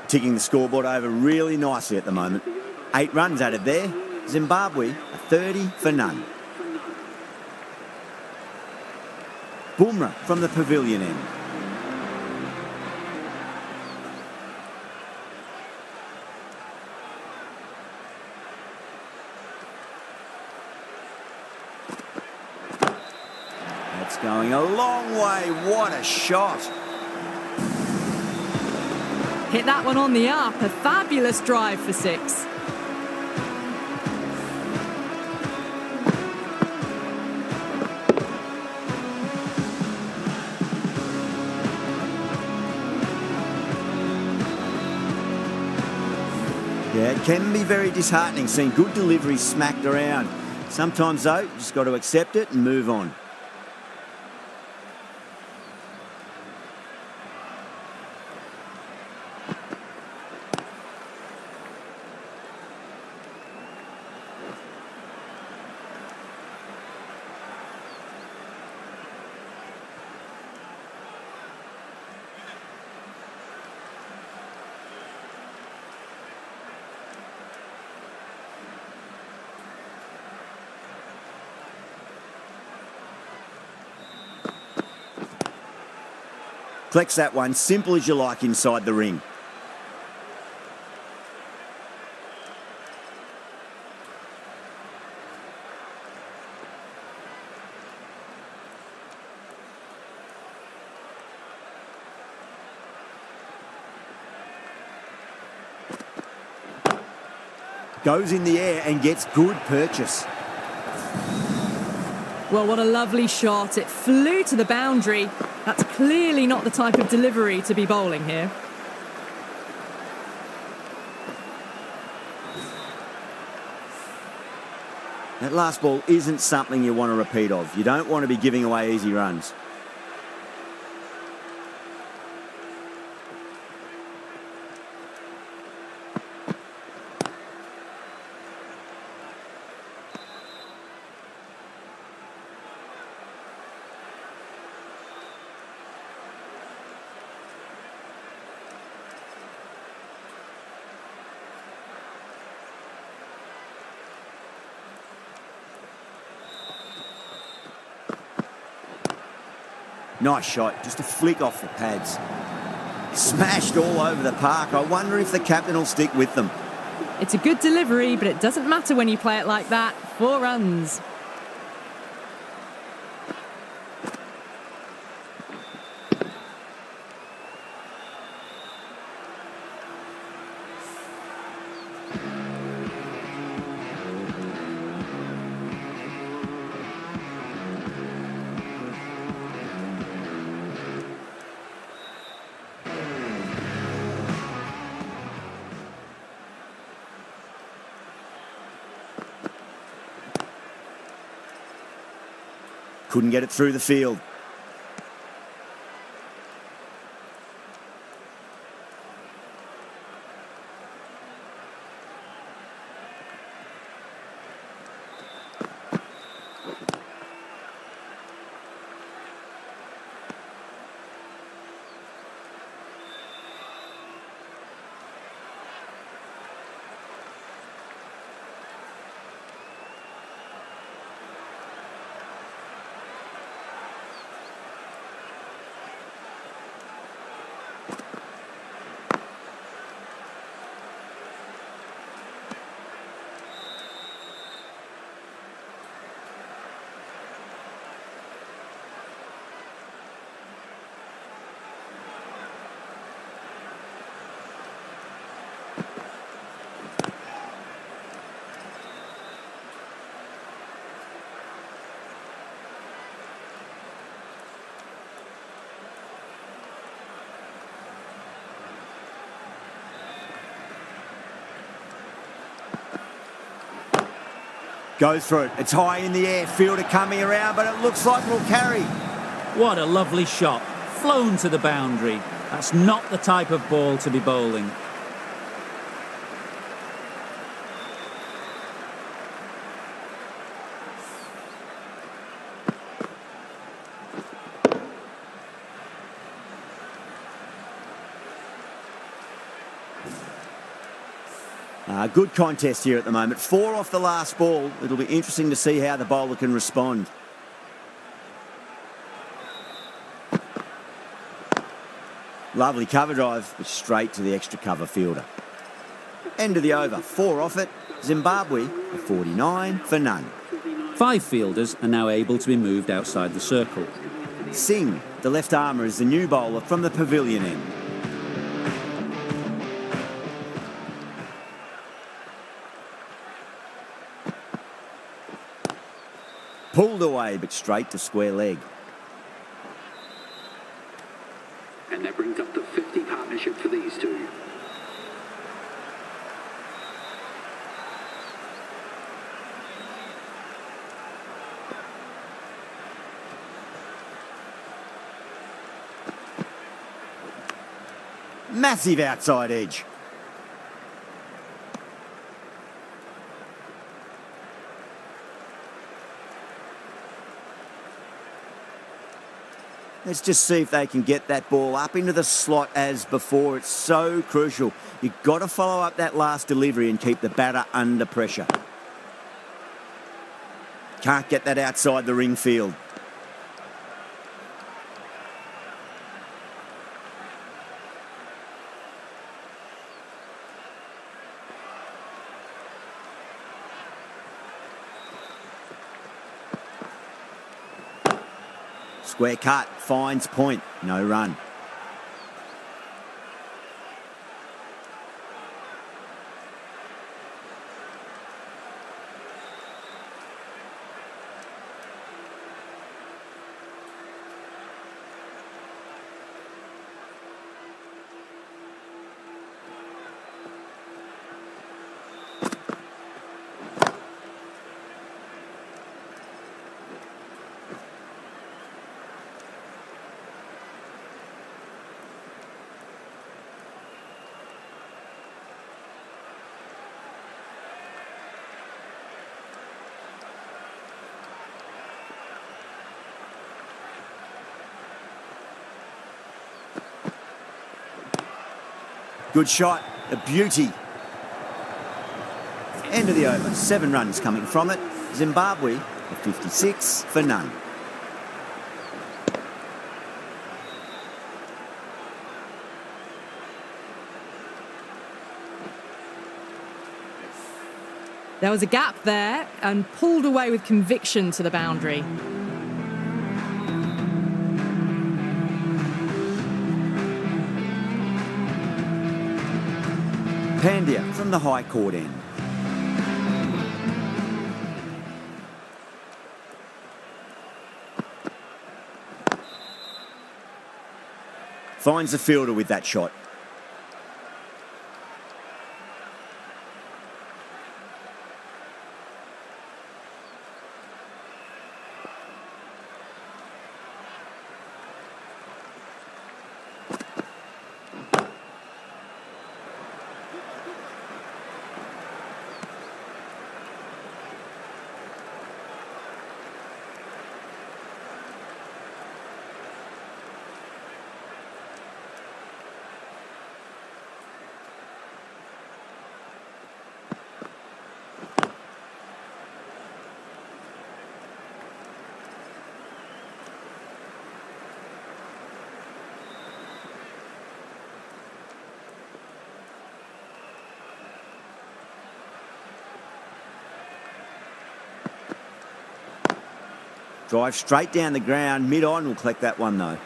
Ticking the scoreboard over really nicely at the moment. 8 runs added there. Zimbabwe, 30 for none. Bumrah from the pavilion end. That's going a long way. What a shot. Hit that one on the up. A fabulous drive for 6. Yeah, it can be very disheartening seeing good deliveries smacked around. Sometimes, though, you just got to accept it and move on. Flex that one, simple as you like inside the ring. Goes in the air and gets good purchase. Well, what a lovely shot. It flew to the boundary. That's clearly not the type of delivery to be bowling here. That last ball isn't something you want to repeat of. You don't want to be giving away easy runs. Nice shot, just a flick off the pads. Smashed all over the park. I wonder if the captain will stick with them. It's a good delivery, but it doesn't matter when you play it like that. 4 runs. Couldn't get it through the field. Goes for it. It's high in the air. Fielder coming around, but it looks like we'll carry. What a lovely shot. Flown to the boundary. That's not the type of ball to be bowling. Good contest here at the moment. 4 off the last ball. It'll be interesting to see how the bowler can respond. Lovely cover drive, but straight to the extra cover fielder. End of the over. 4 off it. Zimbabwe 49 for none. 5 fielders are now able to be moved outside the circle. Singh, the left armour, is the new bowler from the pavilion end. Pulled away, but straight to square leg. And that brings up the 50 partnership for these two. Massive outside edge. Let's just see if they can get that ball up into the slot as before. It's so crucial. You've got to follow up that last delivery and keep the batter under pressure. Can't get that outside the ring field. Square cut, finds point, no run. Good shot, a beauty. End of the over, 7 runs coming from it. Zimbabwe 56 for none. There was a gap there and pulled away with conviction to the boundary. Pandya from the high court end. Finds the fielder with that shot. Drive straight down the ground, mid-on will collect that one though.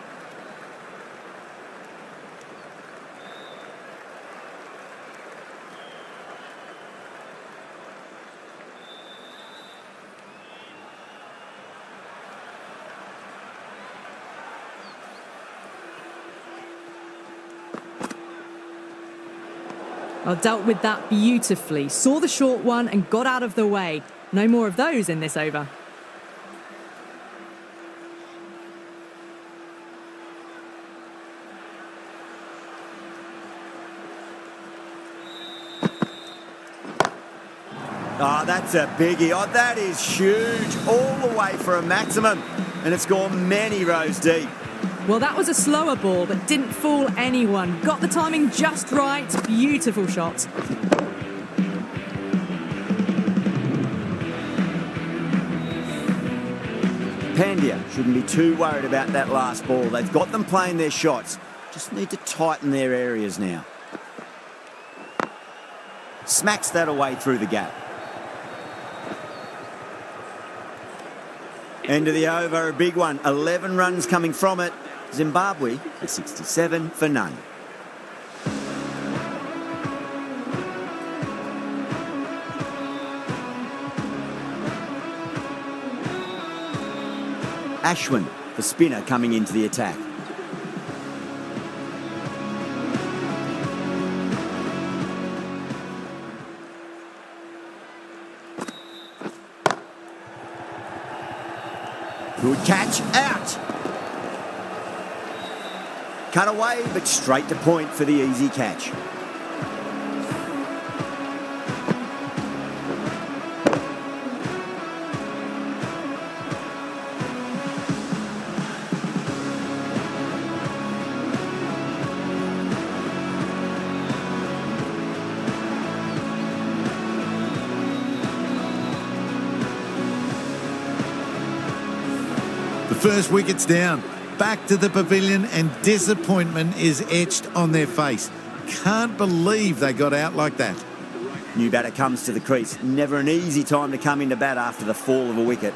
Well, dealt with that beautifully. Saw the short one and got out of the way. No more of those in this over. Oh, that's a biggie. Oh, that is huge. All the way for a maximum. And it's gone many rows deep. Well, that was a slower ball, but didn't fool anyone. Got the timing just right. Beautiful shot. Pandya shouldn't be too worried about that last ball. They've got them playing their shots. Just need to tighten their areas now. Smacks that away through the gap. End of the over, a big one. 11 runs coming from it. Zimbabwe are 67 for none. Ashwin, the spinner, coming into the attack. Good catch, out. Cut away, but straight to point for the easy catch. The first wicket's down. Back to the pavilion and disappointment is etched on their face. Can't believe they got out like that. New batter comes to the crease. Never an easy time to come into bat after the fall of a wicket.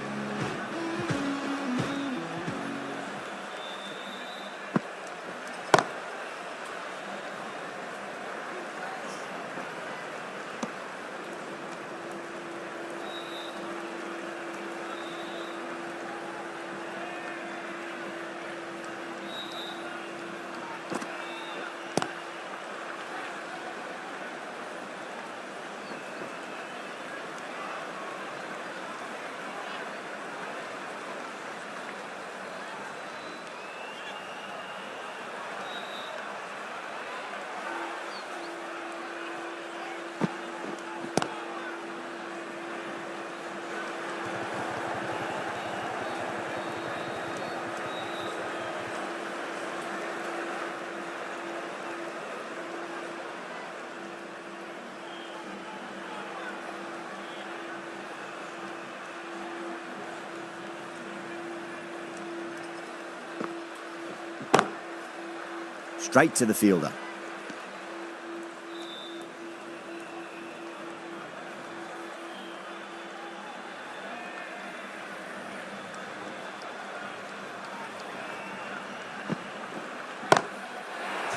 Straight to the fielder.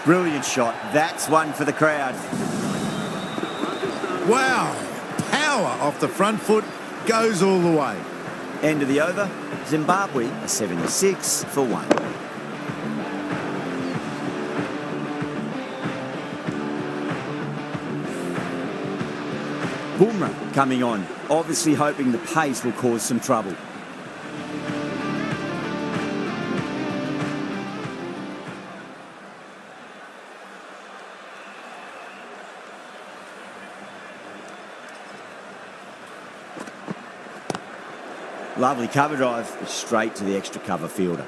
Brilliant shot. That's one for the crowd. Wow, power off the front foot, goes all the way. End of the over. Zimbabwe are 76 for 1. Boomerang coming on, obviously hoping the pace will cause some trouble. Lovely cover drive, straight to the extra cover fielder.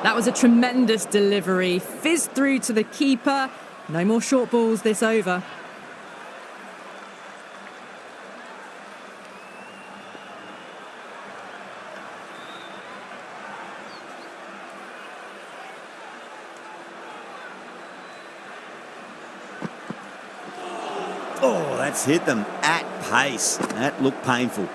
That was a tremendous delivery. Fizzed through to the keeper. No more short balls this over. Oh, that's hit them at pace. That looked painful.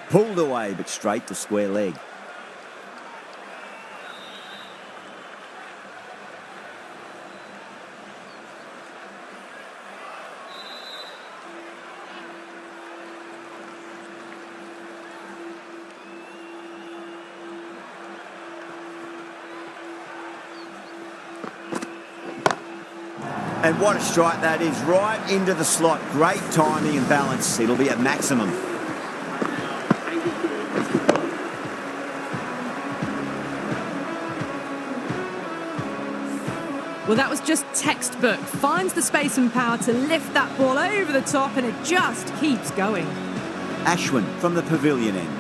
Pulled away, but straight to square leg. And what a strike that is, right into the slot. Great timing and balance. It'll be at maximum. Well, that was just textbook. Finds the space and power to lift that ball over the top, and it just keeps going. Ashwin from the pavilion end.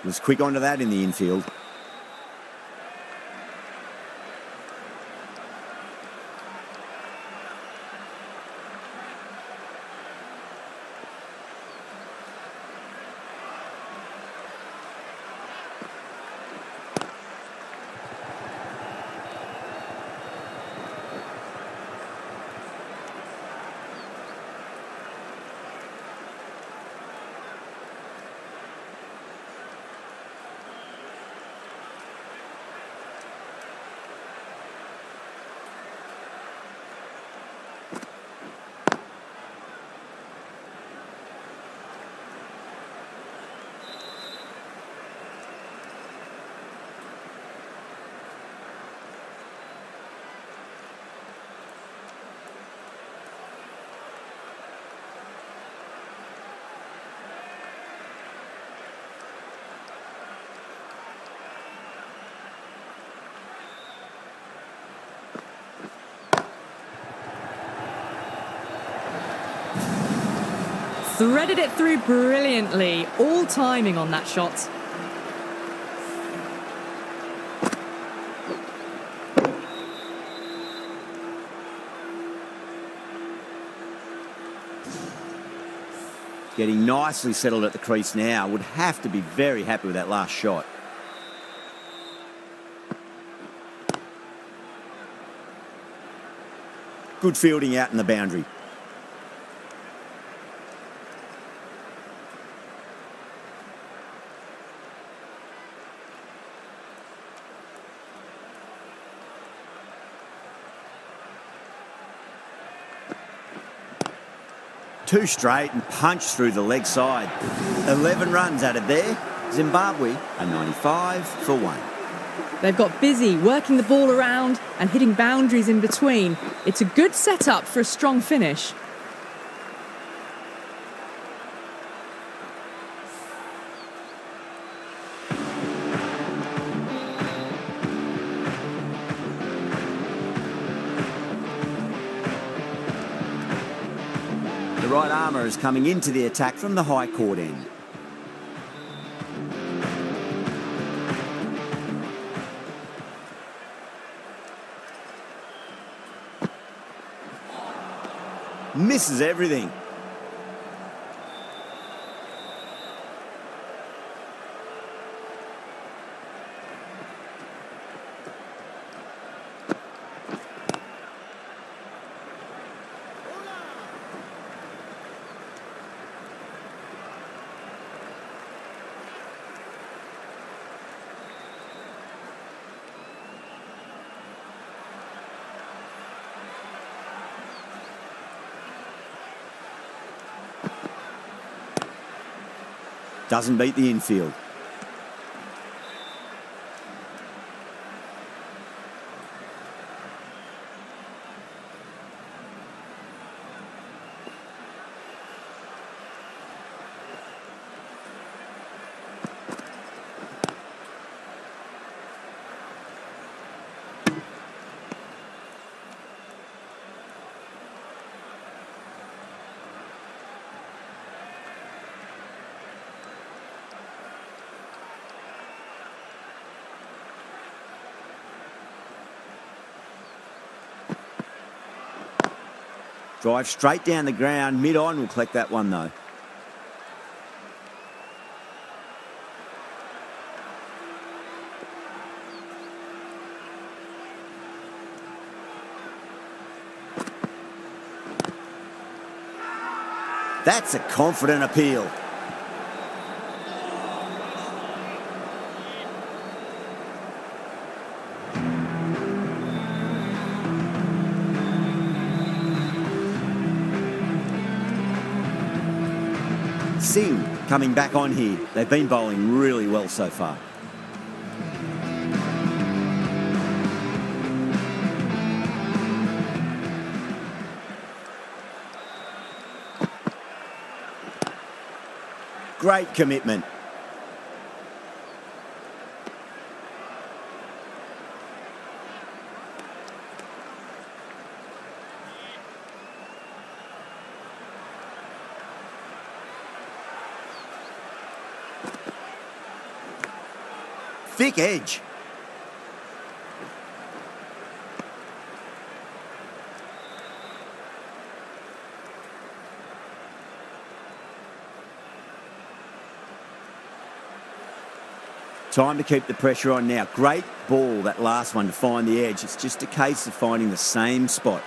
Was quick onto that in the infield. Threaded it through brilliantly. All timing on that shot. Getting nicely settled at the crease now. Would have to be very happy with that last shot. Good fielding out in the boundary. Two straight and punch through the leg side. 11 runs added there. Zimbabwe are 95 for 1. They've got busy working the ball around and hitting boundaries in between. It's a good setup for a strong finish. The right armour is coming into the attack from the high court end. Misses everything. Doesn't beat the infield. Drive straight down the ground. Mid-on will collect that one, though. That's a confident appeal. ZIM coming back on here. They've been bowling really well so far. Great commitment. Thick edge. Time to keep the pressure on now. Great ball, that last one, to find the edge. It's just a case of finding the same spot.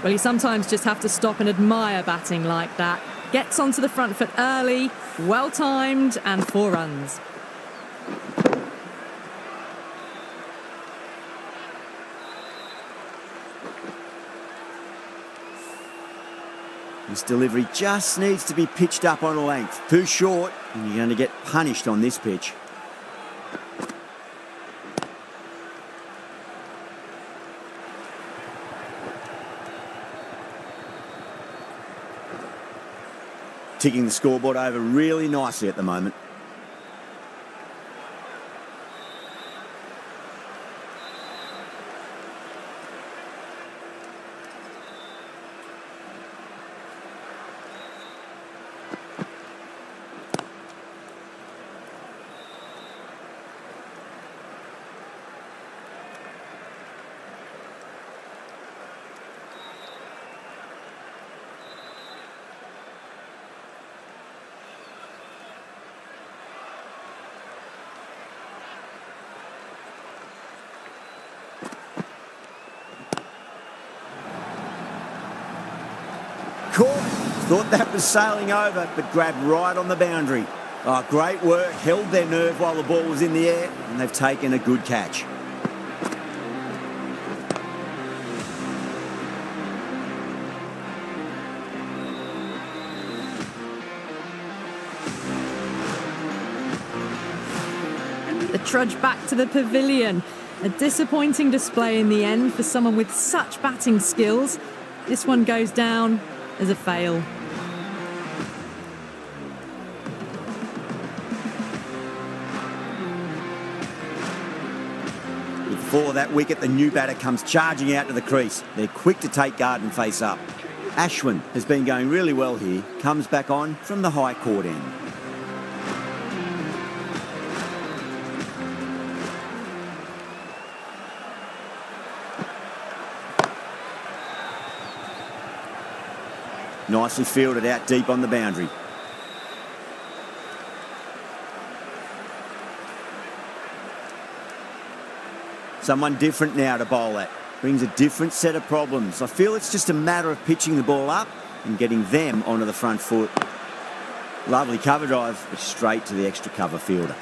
Well, you sometimes just have to stop and admire batting like that. Gets onto the front foot early, well-timed, and 4 runs. This delivery just needs to be pitched up on a length. Too short, and you're going to get punished on this pitch. Ticking the scoreboard over really nicely at the moment. Thought that was sailing over, but grabbed right on the boundary. Oh, great work. Held their nerve while the ball was in the air, and they've taken a good catch. The trudge back to the pavilion. A disappointing display in the end for someone with such batting skills. This one goes down as a fail. For that wicket, the new batter comes charging out to the crease. They're quick to take guard and face up. Ashwin has been going really well here. Comes back on from the high court end. Nicely fielded out deep on the boundary. Someone different now to bowl at. Brings a different set of problems. I feel it's just a matter of pitching the ball up and getting them onto the front foot. Lovely cover drive, but straight to the extra cover fielder.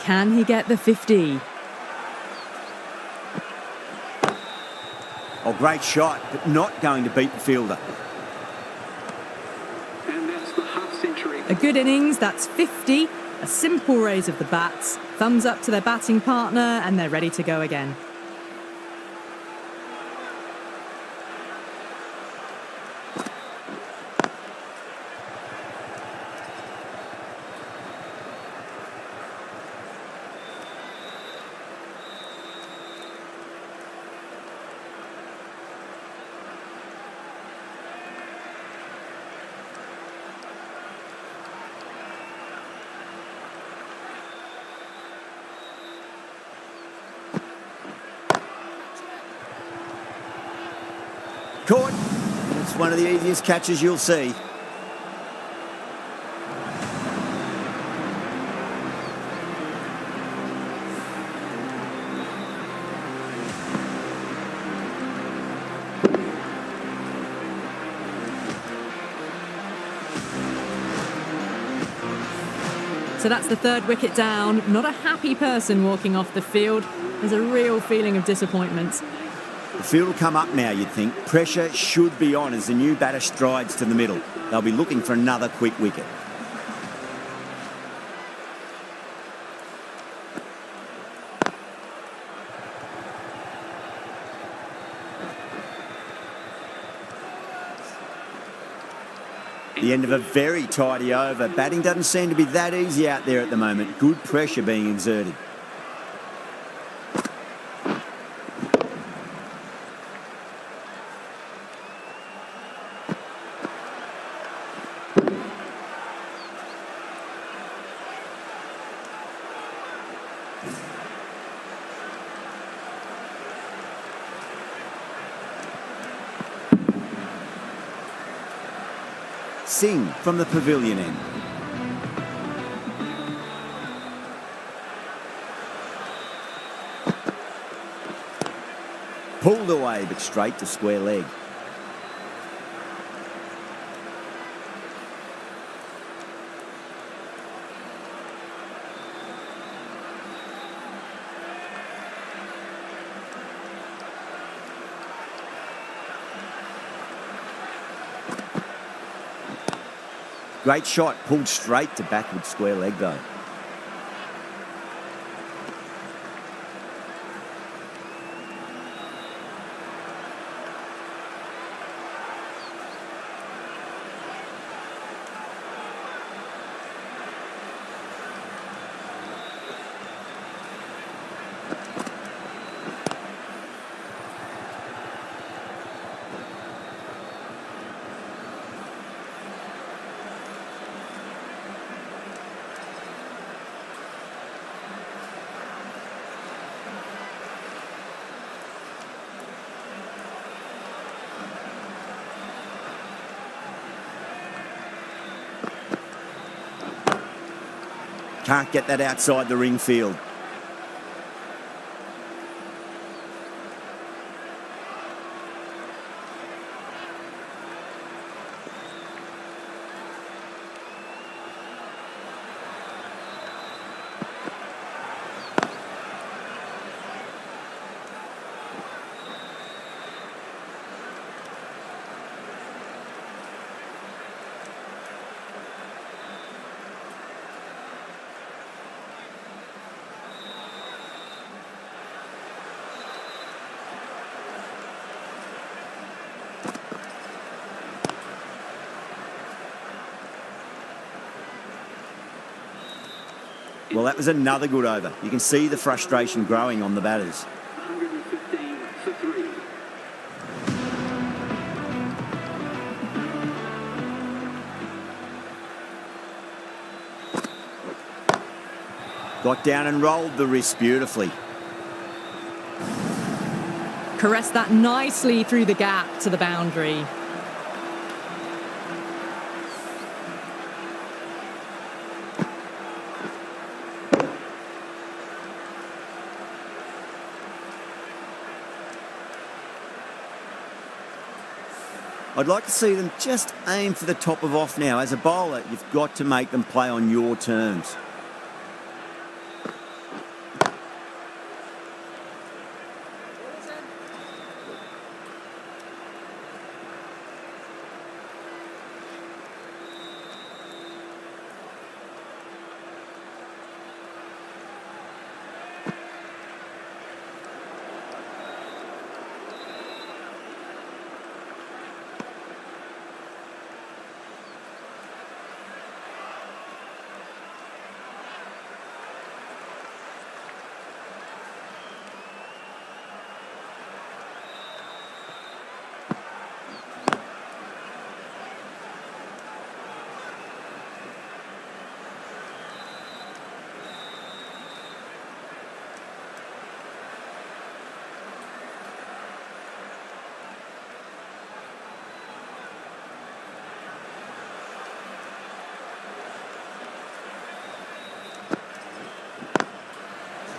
Can he get the 50? Oh, great shot, but not going to beat the fielder. And that's the half century. A good innings, that's 50. A simple raise of the bats. Thumbs up to their batting partner, and they're ready to go again. Caught. It's one of the easiest catches you'll see. So that's the third wicket down. Not a happy person walking off the field. There's a real feeling of disappointment. The field will come up now, you'd think. Pressure should be on as the new batter strides to the middle. They'll be looking for another quick wicket. The end of a very tidy over. Batting doesn't seem to be that easy out there at the moment. Good pressure being exerted. Singh from the pavilion end. Pulled away, but straight to square leg. Great shot, pulled straight to backward square leg though. Can't get that outside the ring field. Well, that was another good over. You can see the frustration growing on the batters. 115 for 3. Got down and rolled the wrist beautifully. Caressed that nicely through the gap to the boundary. I'd like to see them just aim for the top of off now. As a bowler, you've got to make them play on your terms.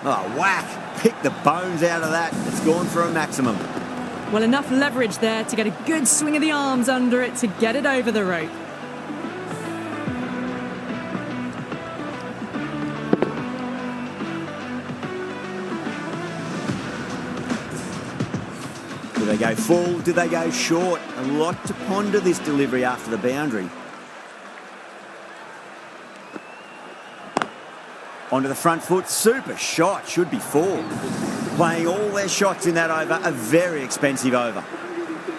Oh, whack! Pick the bones out of that. It's gone for a maximum. Well, enough leverage there to get a good swing of the arms under it to get it over the rope. Do they go full? Do they go short? A lot to ponder this delivery after the boundary. Onto the front foot, super shot, should be 4. Playing all their shots in that over, a very expensive over.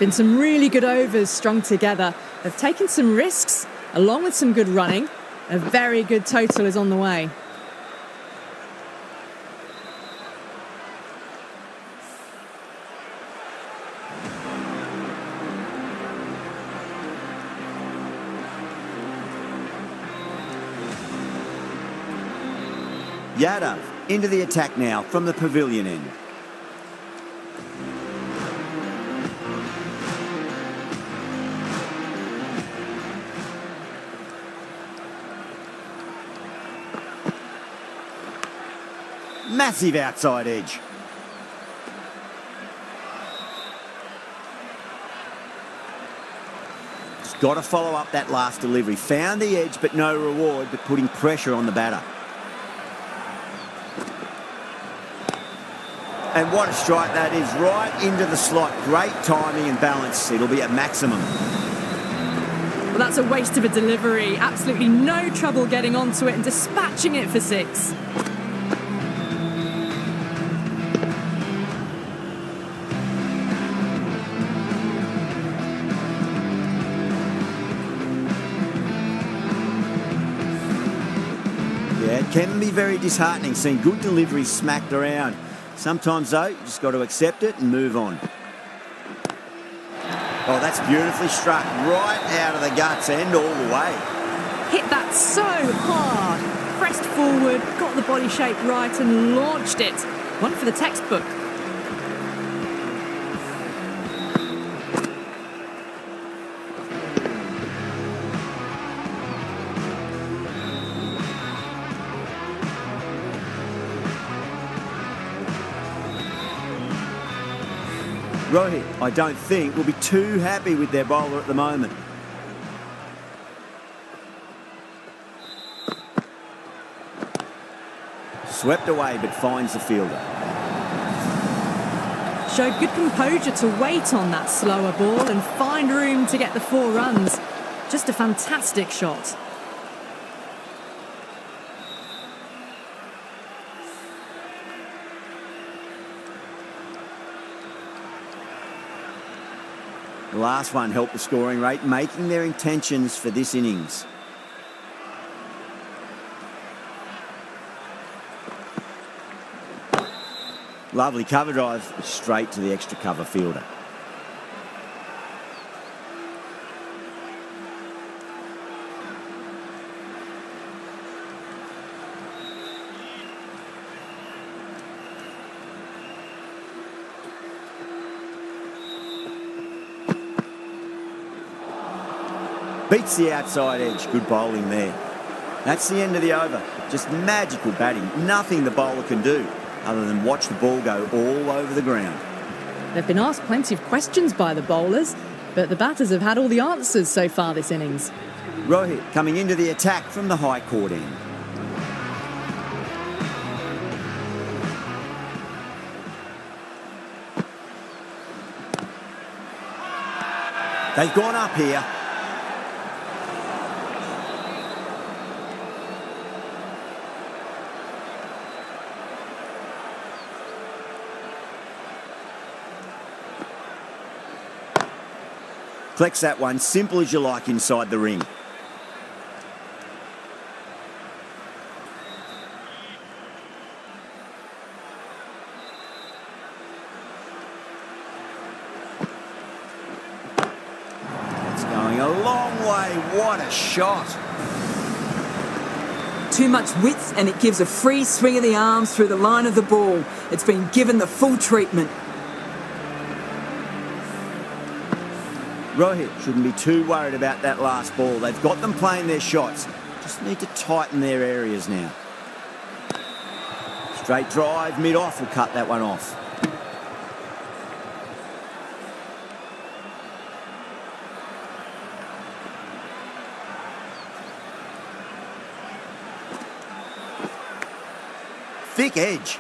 Been some really good overs strung together. They've taken some risks, along with some good running. A very good total is on the way. Yadav into the attack now from the pavilion end. Massive outside edge. Just got to follow up that last delivery. Found the edge, but no reward, but putting pressure on the batter. And what a strike that is, right into the slot. Great timing and balance. It'll be at maximum. Well, that's a waste of a delivery. Absolutely no trouble getting onto it and dispatching it for 6. Yeah, it can be very disheartening seeing good deliveries smacked around. Sometimes, though, you just got to accept it and move on. Oh, that's beautifully struck right out of the guts and all the way. Hit that so hard. Pressed forward, got the body shape right and launched it. One for the textbook. Rohit, I don't think, will be too happy with their bowler at the moment. Swept away, but finds the fielder. Showed good composure to wait on that slower ball and find room to get the 4 runs. Just a fantastic shot. The last one helped the scoring rate, making their intentions for this innings. Lovely cover drive, straight to the extra cover fielder. Beats the outside edge. Good bowling there. That's the end of the over. Just magical batting. Nothing the bowler can do other than watch the ball go all over the ground. They've been asked plenty of questions by the bowlers, but the batters have had all the answers so far this innings. Rohit coming into the attack from the high court end. They've gone up here. Flex that one, simple as you like inside the ring. It's going a long way. What a shot. Too much width and it gives a free swing of the arms through the line of the ball. It's been given the full treatment. Rohit shouldn't be too worried about that last ball. They've got them playing their shots. Just need to tighten their areas now. Straight drive, mid-off will cut that one off. Thick edge.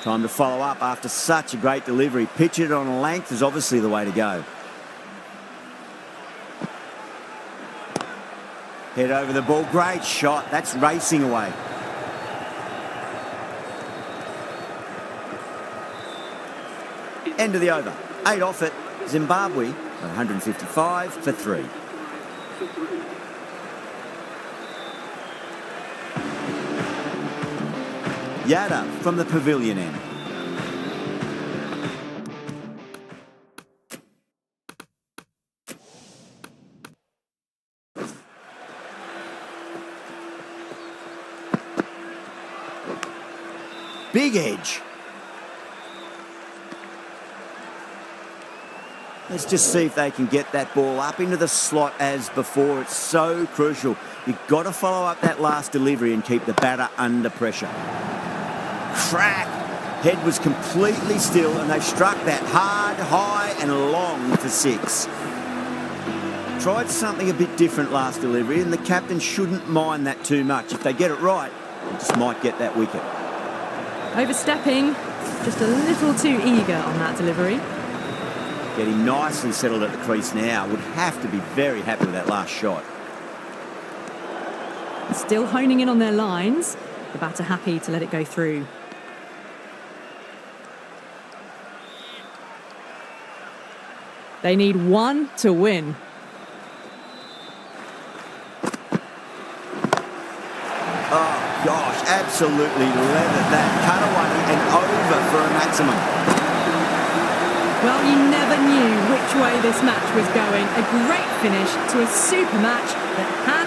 Time to follow up after such a great delivery. Pitch it on a length is obviously the way to go. Head over the ball. Great shot. That's racing away. End of the over. 8 off it. Zimbabwe 155 for 3. Yada from the pavilion end. Big edge. Let's just see if they can get that ball up into the slot as before. It's so crucial. You've got to follow up that last delivery and keep the batter under pressure. Crack. Head was completely still and they've struck that hard, high and long for 6. Tried something a bit different last delivery and the captain shouldn't mind that too much. If they get it right, they just might get that wicket. Overstepping, just a little too eager on that delivery. Getting nicely settled at the crease now. Would have to be very happy with that last shot. Still honing in on their lines. The batter happy to let it go through. They need 1 to win. Oh, gosh, absolutely leathered that. Cut away and over for a maximum. Well, you never knew which way this match was going. A great finish to a super match that has